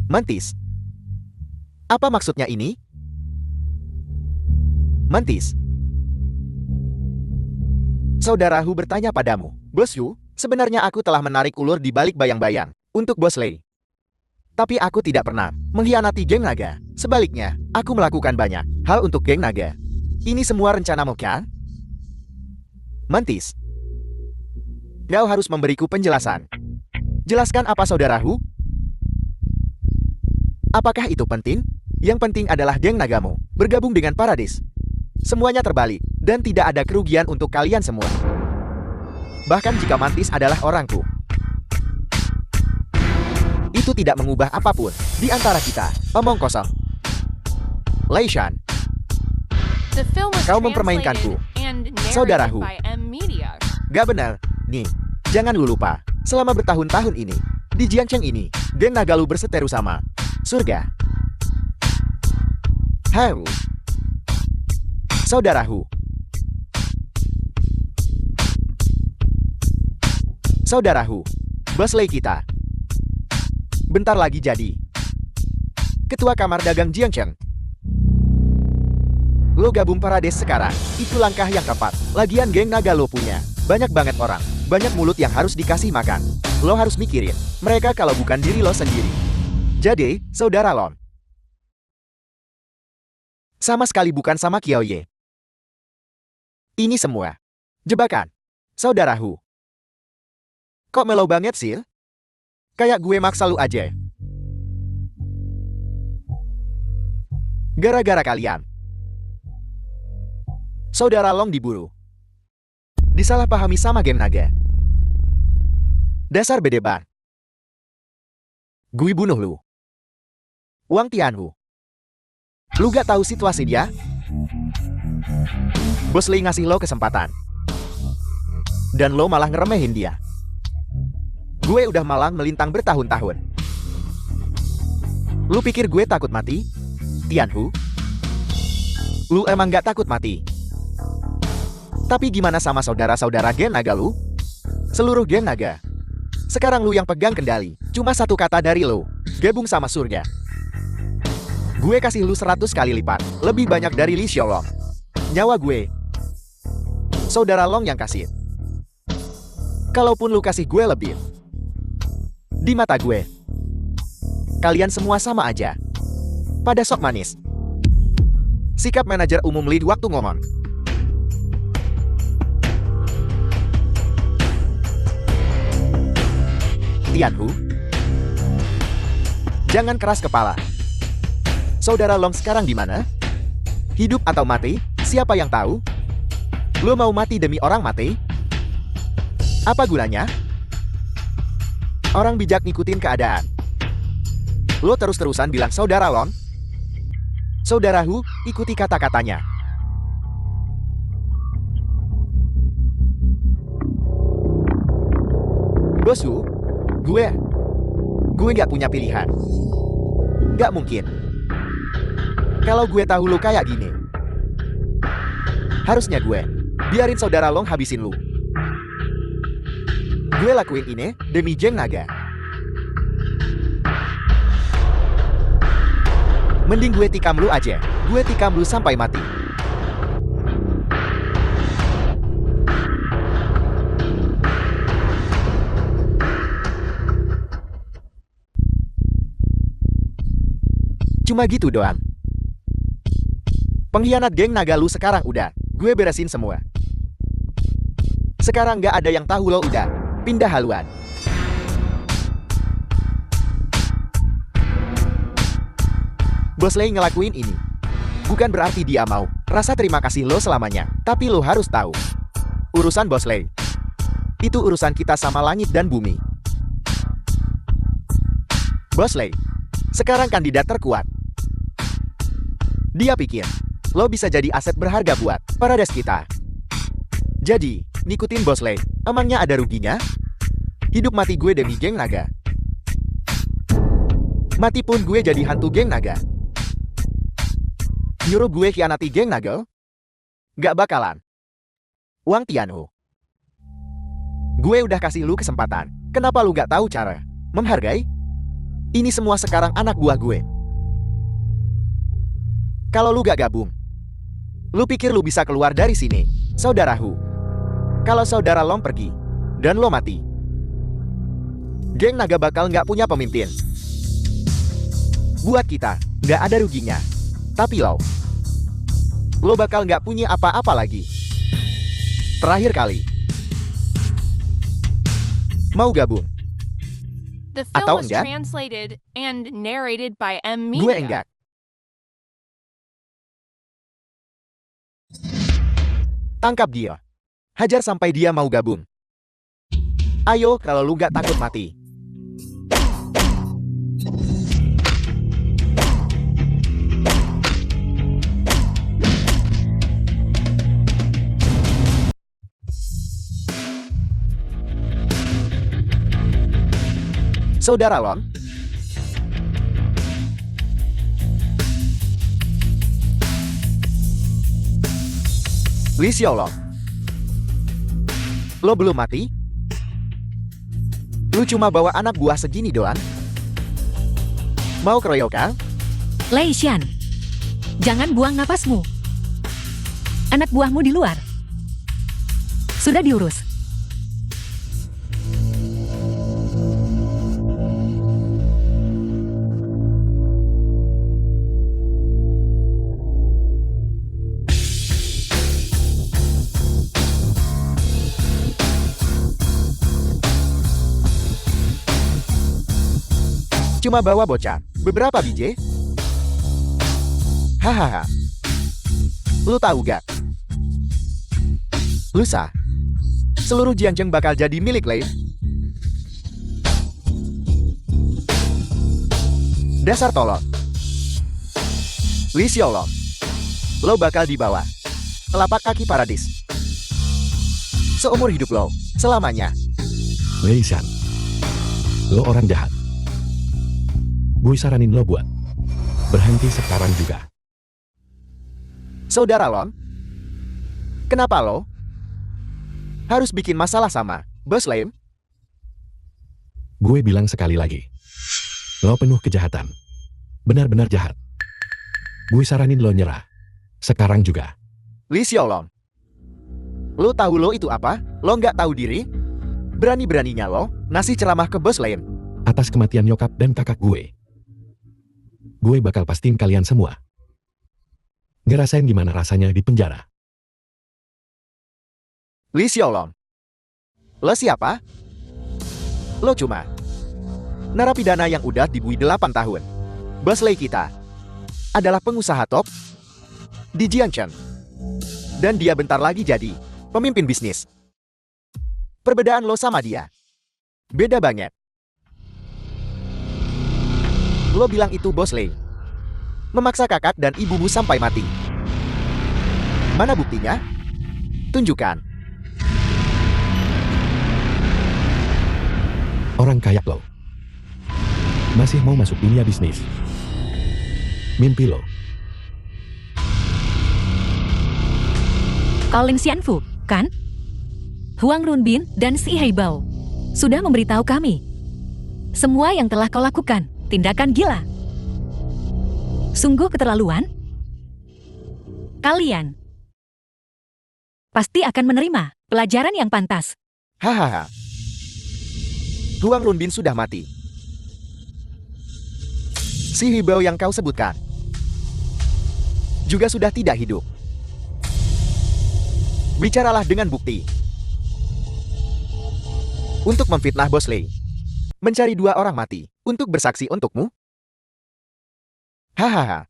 Mantis. Apa maksudnya ini? Mantis. Saudara Hu bertanya padamu. Bos Hu, sebenarnya aku telah menarik ulur di balik bayang-bayang untuk Bosley. Tapi aku tidak pernah mengkhianati geng naga. Sebaliknya, aku melakukan banyak hal untuk geng naga. Ini semua rencanamu kan? Mantis. Kau harus memberiku penjelasan. Jelaskan apa Saudara Hu? Apakah itu penting? Yang penting adalah geng nagamu bergabung dengan Paradis. Semuanya terbalik, dan tidak ada kerugian untuk kalian semua. Bahkan jika Mantis adalah orangku. Itu tidak mengubah apapun di antara kita. Omong kosong. Lei Shan, The film was Kau mempermainkanku, translated and Saudara narrated Hu. by M Media. gak benar. Nih, jangan lu lupa. Selama bertahun-tahun ini, di Jiangcheng ini, geng naga lu berseteru sama surga. Hau. Saudara Hu. Saudara Hu. Bosley kita. Bentar lagi jadi Ketua Kamar Dagang Jiangcheng. Lo gabung Parades sekarang, itu langkah yang tepat. Lagian geng naga lo punya banyak banget orang, banyak mulut yang harus dikasih makan. Lo harus mikirin mereka kalau bukan diri lo sendiri. Jadi, Saudara Lon. Sama sekali bukan sama Qiaoye. Ini semua jebakan Saudara Hu. Kok melo banget sih? Kayak gue maksa lu aja. Gara-gara kalian, Saudara Long diburu. Disalahpahami sama geng naga. Dasar bedeban. Gue bunuh lu. Wang Tianhu. Lu gak tahu situasi dia? Bosley ngasih lo kesempatan. Dan lo malah ngeremehin dia. Gue udah malang melintang bertahun-tahun. Lu pikir gue takut mati? Tianhu? Lu emang gak takut mati? Tapi gimana sama saudara-saudara geng naga lu? Seluruh geng naga. Sekarang lu yang pegang kendali. Cuma satu kata dari lu. Gabung sama surga. Gue kasih lu 100 kali lipat. Lebih banyak dari Li Xiaolong. Nyawa gue. Saudara Long yang kasih. Kalaupun lu kasih gue lebih. Di mata gue. Kalian semua sama aja. Pada sok manis. Sikap manajer umum lead waktu ngomong. Tianhu. Jangan keras kepala. Saudara Long sekarang di mana? Hidup atau mati? Siapa yang tahu? Lo mau mati demi orang mati? Apa gunanya? Orang bijak ngikutin keadaan. Lo terus-terusan bilang Saudara Long? Saudara Hu, ikuti kata-katanya. Bos Hu, gue gak punya pilihan. Gak mungkin. Kalau gue tahu lo kayak gini, harusnya gue biarin Saudara Long habisin lu. Gue lakuin ini demi geng naga. Mending gue tikam lu aja. Gue tikam lu sampai mati. Cuma gitu doang. Pengkhianat geng naga lu sekarang udah gue beresin semua. Sekarang gak ada yang tahu lo udah pindah haluan. Bosley ngelakuin ini bukan berarti dia mau rasa terima kasih lo selamanya. Tapi lo harus tahu, urusan Bosley itu urusan kita sama langit dan bumi. Bosley sekarang kandidat terkuat. Dia pikir lo bisa jadi aset berharga buat Parades kita. Jadi, ngikutin Bosley, emangnya ada ruginya? Hidup mati gue demi geng naga. Mati pun gue jadi hantu geng naga. Nyuruh gue khianati geng naga? Gak bakalan. Wang Tianhu. Gue udah kasih lu kesempatan. Kenapa lu gak tahu cara menghargai? Ini semua sekarang anak buah gue. Kalau lu gak gabung, lu pikir lu bisa keluar dari sini, saudaraku? Kalau saudara Long pergi, dan lo mati, geng naga bakal gak punya pemimpin. Buat kita, gak ada ruginya. Tapi lo bakal gak punya apa-apa lagi. Terakhir kali. Mau gabung? The film Atau was enggak? translated and narrated by M. Gue Media. enggak. Tangkap dia. Hajar sampai dia mau gabung. Ayo kalau lu gak takut mati. Saudara Long, Li Xiaolong, lo belum mati? Lu cuma bawa anak buah segini doang? Mau keroyokan? Lei Xian, jangan buang napasmu. Anak buahmu di luar. Sudah diurus. Cuma bawa bocah, beberapa biji? Hahaha. Lu tahu gak? Lusa, seluruh Jianzheng bakal jadi milik Lei. Dasar tolol. Li Xiaolong, lo bakal dibawa telapak kaki paradis. Seumur hidup lo, selamanya. Lei Shan, lo orang jahat. Gue saranin lo buat berhenti sekarang juga. Saudara Long, kenapa lo harus bikin masalah sama Bos Lei? Gue bilang sekali lagi, lo penuh kejahatan. Benar-benar jahat. Gue saranin lo nyerah. Sekarang juga. Li Xiaolong, lo tahu lo itu apa? Lo nggak tahu diri? Berani-beraninya lo ngasih ceramah ke Bos Lei. Atas kematian nyokap dan kakak gue bakal pastiin kalian semua ngerasain gimana rasanya di penjara. Li Xiaolong, lo siapa? Lo cuma narapidana yang udah dibui 8 tahun. Bos Lei kita adalah pengusaha top di Jianzheng. Dan dia bentar lagi jadi pemimpin bisnis. Perbedaan lo sama dia beda banget. Lo bilang itu Bos Lei memaksa kakak dan ibumu sampai mati. Mana buktinya? Tunjukkan. Orang kayak lo masih mau masuk dunia bisnis. Mimpi lo. Kau Lin Xianfu, kan? Huang Runbin dan Si Heibao sudah memberitahu kami semua yang telah kau lakukan. Tindakan gila. Sungguh keterlaluan. Kalian pasti akan menerima pelajaran yang pantas. Hahaha. Huang Runbin sudah mati. Si Hibao yang kau sebutkan juga sudah tidak hidup. Bicaralah dengan bukti. Untuk memfitnah Bos Lei, mencari 2 orang mati untuk bersaksi untukmu? Hahaha.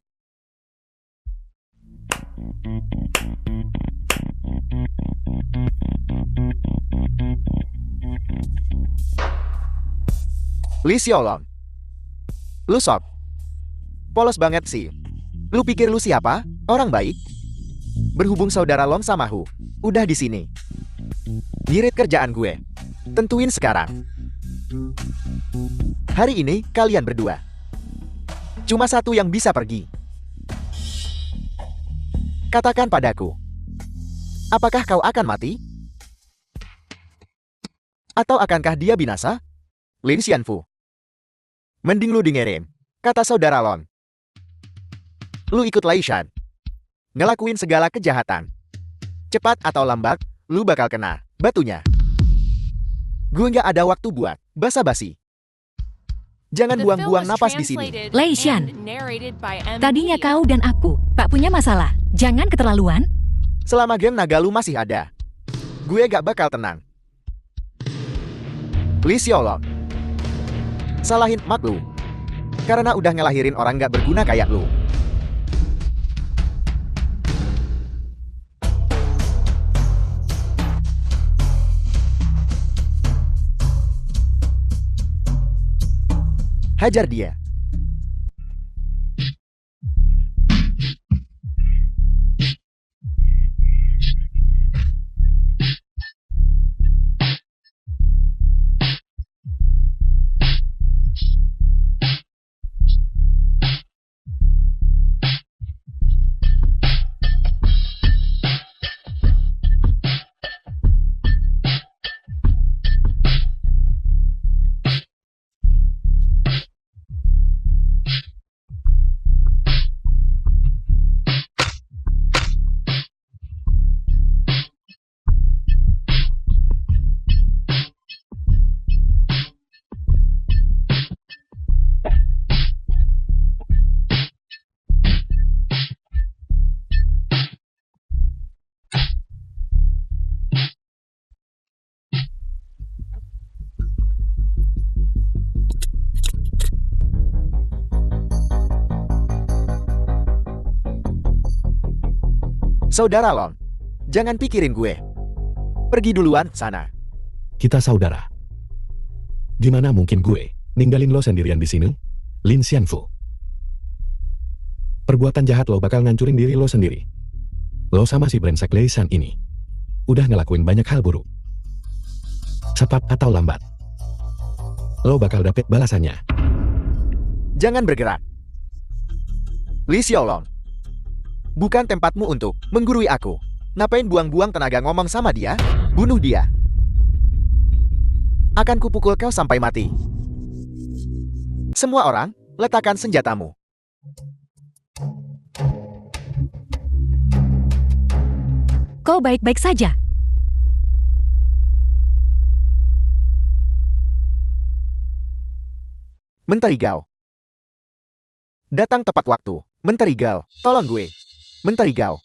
Li Xiaolong, lu sok. Polos banget sih. Lu pikir lu siapa? Orang baik? Berhubung saudara Long sama Hu udah di sini. Ngirit kerjaan gue. Tentuin sekarang. Hari ini kalian berdua cuma satu yang bisa pergi. Katakan padaku, Apakah kau akan mati? Atau akankah dia binasa? Lin Xianfu. Mending lu dengerin kata saudara Lon. Lu ikut Lei Shan. Ngelakuin segala kejahatan. Cepat atau lambat, lu bakal kena batunya. Gue nggak ada waktu buat basa-basi. Jangan The film buang-buang was napas di sini. translated Lei Shan. and narrated by M. Tadinya Media. kau dan aku tak punya masalah. Jangan keterlaluan. Selama geng naga lu masih ada, gue gak bakal tenang. Li Xiaolong. Salahin mak lu. Karena udah ngelahirin orang gak berguna kayak lu. Hajar dia. Saudara Lon, jangan pikirin gue. Pergi duluan sana. Kita saudara. Gimana mungkin gue ninggalin lo sendirian di sini? Lin Xianfu. Perbuatan jahat lo bakal ngancurin diri lo sendiri. Lo sama si brengsek Lei Shan ini udah ngelakuin banyak hal buruk. Cepat atau lambat, lo bakal dapet balasannya. Jangan bergerak. Li Xiaolong. Bukan tempatmu untuk menggurui aku. Ngapain buang-buang tenaga ngomong sama dia? Bunuh dia. Akan kupukul kau sampai mati. Semua orang, letakkan senjatamu. Kau baik-baik saja. Menteri Gao. Datang tepat waktu. Menteri Gao, tolong gue. Menteri Gao.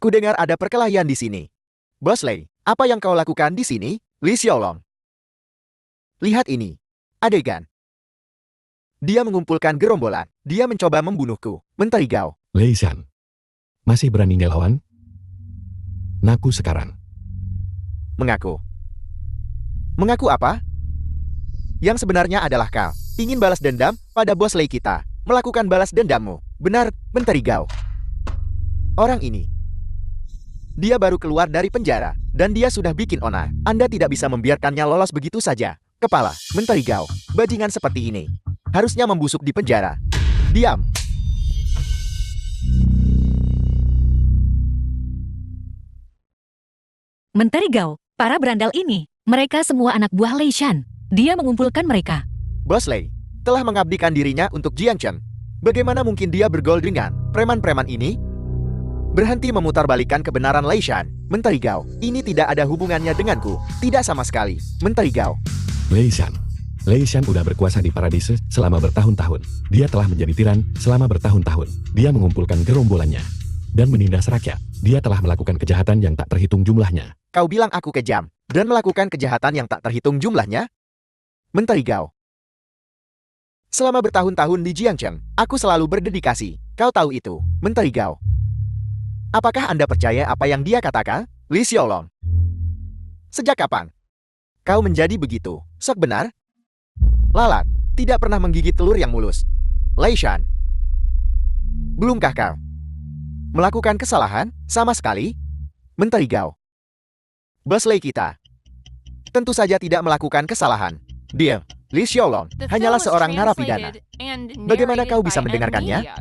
Kudengar ada perkelahian di sini. Bos Lei, apa yang kau lakukan di sini? Li Xiaolong. Lihat ini. Adegan. Dia mengumpulkan gerombolan. Dia mencoba membunuhku. Menteri Gao. Lei Shan, masih berani ngelawan? Ngaku sekarang. Mengaku. Mengaku apa? Yang sebenarnya adalah kau ingin balas dendam pada bos Lei kita. Melakukan balas dendammu. Benar, Menteri Gao. Orang ini. Dia baru keluar dari penjara. Dan dia sudah bikin onar. Anda tidak bisa membiarkannya lolos begitu saja. Kepala, Menteri Gao. Bajingan seperti ini harusnya membusuk di penjara. Diam. Menteri Gao, para berandal ini, mereka semua anak buah Lei Shan. Dia mengumpulkan mereka. Bos Lei telah mengabdikan dirinya untuk Jiang Chen. Bagaimana mungkin dia bergaul dengan preman-preman ini? Berhenti memutarbalikkan kebenaran Lei Shan. Menteri Gao, ini tidak ada hubungannya denganku. Tidak sama sekali. Menteri Gao. Lei Shan. Lei Shan udah berkuasa di Paradise selama bertahun-tahun. Dia telah menjadi tiran selama bertahun-tahun. Dia mengumpulkan gerombolannya dan menindas rakyat. Dia telah melakukan kejahatan yang tak terhitung jumlahnya. Kau bilang aku kejam dan melakukan kejahatan yang tak terhitung jumlahnya? Menteri Gao. Selama bertahun-tahun di Jiangchen, aku selalu berdedikasi. Kau tahu itu, Menteri Gao. Apakah Anda percaya apa yang dia katakan? Li Xiaolong. Sejak kapan kau menjadi begitu? Sok benar? Lalat, tidak pernah menggigit telur yang mulus. Lei Shan. Belumkah kau melakukan kesalahan sama sekali? Menteri Gao. Bos Lei kita tentu saja tidak melakukan kesalahan. Dia, Li Xiaolong, The film hanyalah was seorang narapidana. translated and Bagaimana kau narrated bisa by M. mendengarkannya? Media.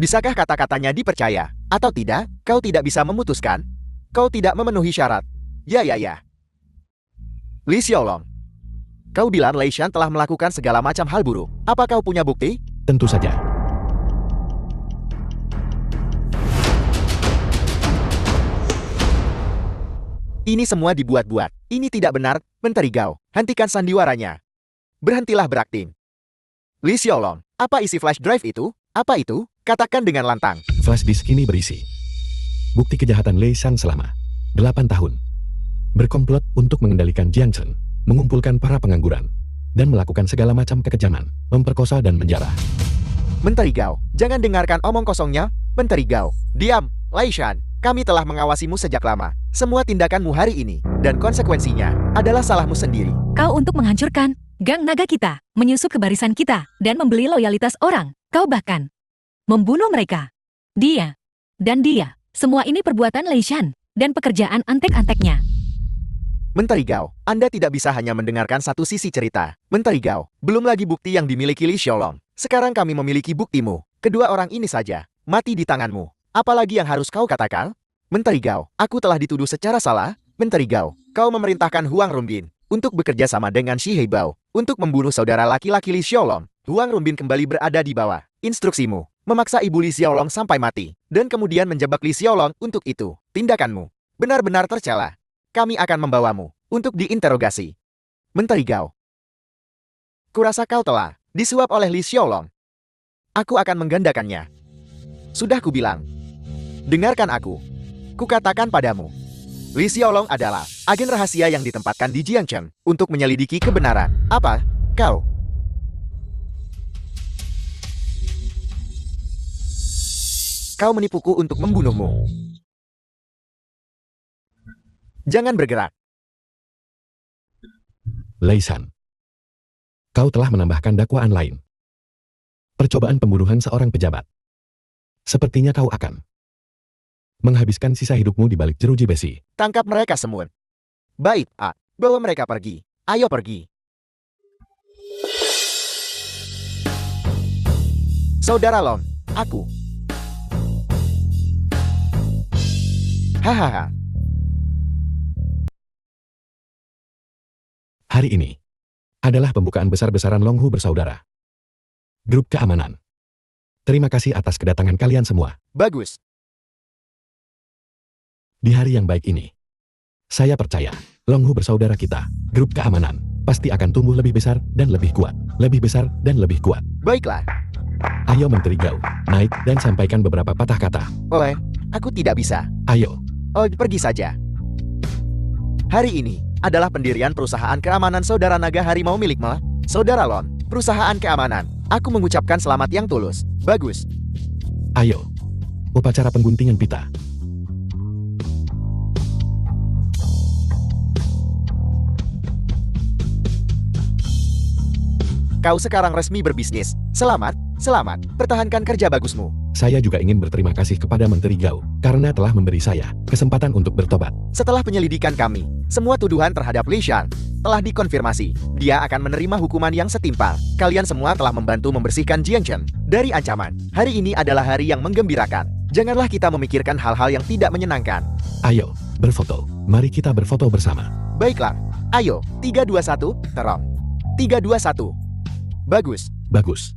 Bisakah kata-katanya dipercaya? Atau tidak, kau tidak bisa memutuskan? Kau tidak memenuhi syarat. Ya. Li Xiaolong. Kau bilang Lei Shan telah melakukan segala macam hal buruk. Apa kau punya bukti? Tentu saja. Ini semua dibuat-buat. Ini tidak benar, Menteri Gao. Hentikan sandiwaranya. Berhentilah berakting. Li Xiaolong, apa isi flash drive itu? Apa itu? Katakan dengan lantang. Flash disk ini berisi bukti kejahatan Lei Shan selama 8 tahun. Berkomplot untuk mengendalikan Jiangchen, mengumpulkan para pengangguran, dan melakukan segala macam kekejaman, memperkosa dan menjara. Menteri Gao, jangan dengarkan omong kosongnya. Menteri Gao, diam. Lei Shan, kami telah mengawasimu sejak lama. Semua tindakanmu hari ini, dan konsekuensinya, adalah salahmu sendiri. Kau untuk menghancurkan gang naga kita, menyusup ke barisan kita, dan membeli loyalitas orang. Kau bahkan membunuh mereka. Dia dan dia, semua ini perbuatan Lei Shan dan pekerjaan antek-anteknya. Menteri Gao, Anda tidak bisa hanya mendengarkan satu sisi cerita. Menteri Gao, belum lagi bukti yang dimiliki Li Xiaolong. Sekarang kami memiliki buktimu. Kedua orang ini saja, mati di tanganmu. Apalagi yang harus kau katakan? Menteri Gao, aku telah dituduh secara salah. Menteri Gao, kau memerintahkan Huang Runbin untuk bekerja sama dengan Shi Heibao untuk membunuh saudara laki-laki Li Xiaolong. Huang Runbin kembali berada di bawah instruksimu, memaksa ibu Li Xiaolong sampai mati, dan kemudian menjebak Li Xiaolong untuk itu. Tindakanmu benar-benar tercela. Kami akan membawamu untuk diinterogasi. Menteri Gao, kurasa kau telah disuap oleh Li Xiaolong. Aku akan menggandakannya. Sudah kubilang. Dengarkan aku. Kukatakan padamu. Li Xiaolong adalah agen rahasia yang ditempatkan di Jiangchen untuk menyelidiki kebenaran. Apa? Kau? Kau menipuku untuk membunuhmu. Jangan bergerak. Lei Shan, kau telah menambahkan dakwaan lain. Percobaan pembunuhan seorang pejabat. Sepertinya kau akan menghabiskan sisa hidupmu di balik jeruji besi. Tangkap mereka semua. Baik, bawa mereka pergi. Ayo pergi. Saudara Long, aku. Hahaha. Hari ini adalah pembukaan besar-besaran Longhu bersaudara. Grup keamanan. Terima kasih atas kedatangan kalian semua. Bagus. Di hari yang baik ini, saya percaya Longhu bersaudara kita, grup keamanan, pasti akan tumbuh lebih besar dan lebih kuat. Lebih besar dan lebih kuat. Baiklah. Ayo Menteri Gao, naik dan sampaikan beberapa patah kata. Oleh, aku tidak bisa. Ayo. Oh, pergi saja. Hari ini adalah pendirian perusahaan keamanan Saudara Naga Harimau milikmu, Saudara Lon. Perusahaan keamanan. Aku mengucapkan selamat yang tulus. Bagus. Ayo. Upacara pengguntingan pita. Kau sekarang resmi berbisnis. Selamat, selamat. Pertahankan kerja bagusmu. Saya juga ingin berterima kasih kepada Menteri Gao karena telah memberi saya kesempatan untuk bertobat. Setelah penyelidikan kami, semua tuduhan terhadap Lei Shan telah dikonfirmasi. Dia akan menerima hukuman yang setimpal. Kalian semua telah membantu membersihkan Jiangchen dari ancaman. Hari ini adalah hari yang menggembirakan. Janganlah kita memikirkan hal-hal yang tidak menyenangkan. Ayo, berfoto. Mari kita berfoto bersama. Baiklah. Ayo, 3, 2, 1, terong. 3, 2, 1. Bagus. Bagus.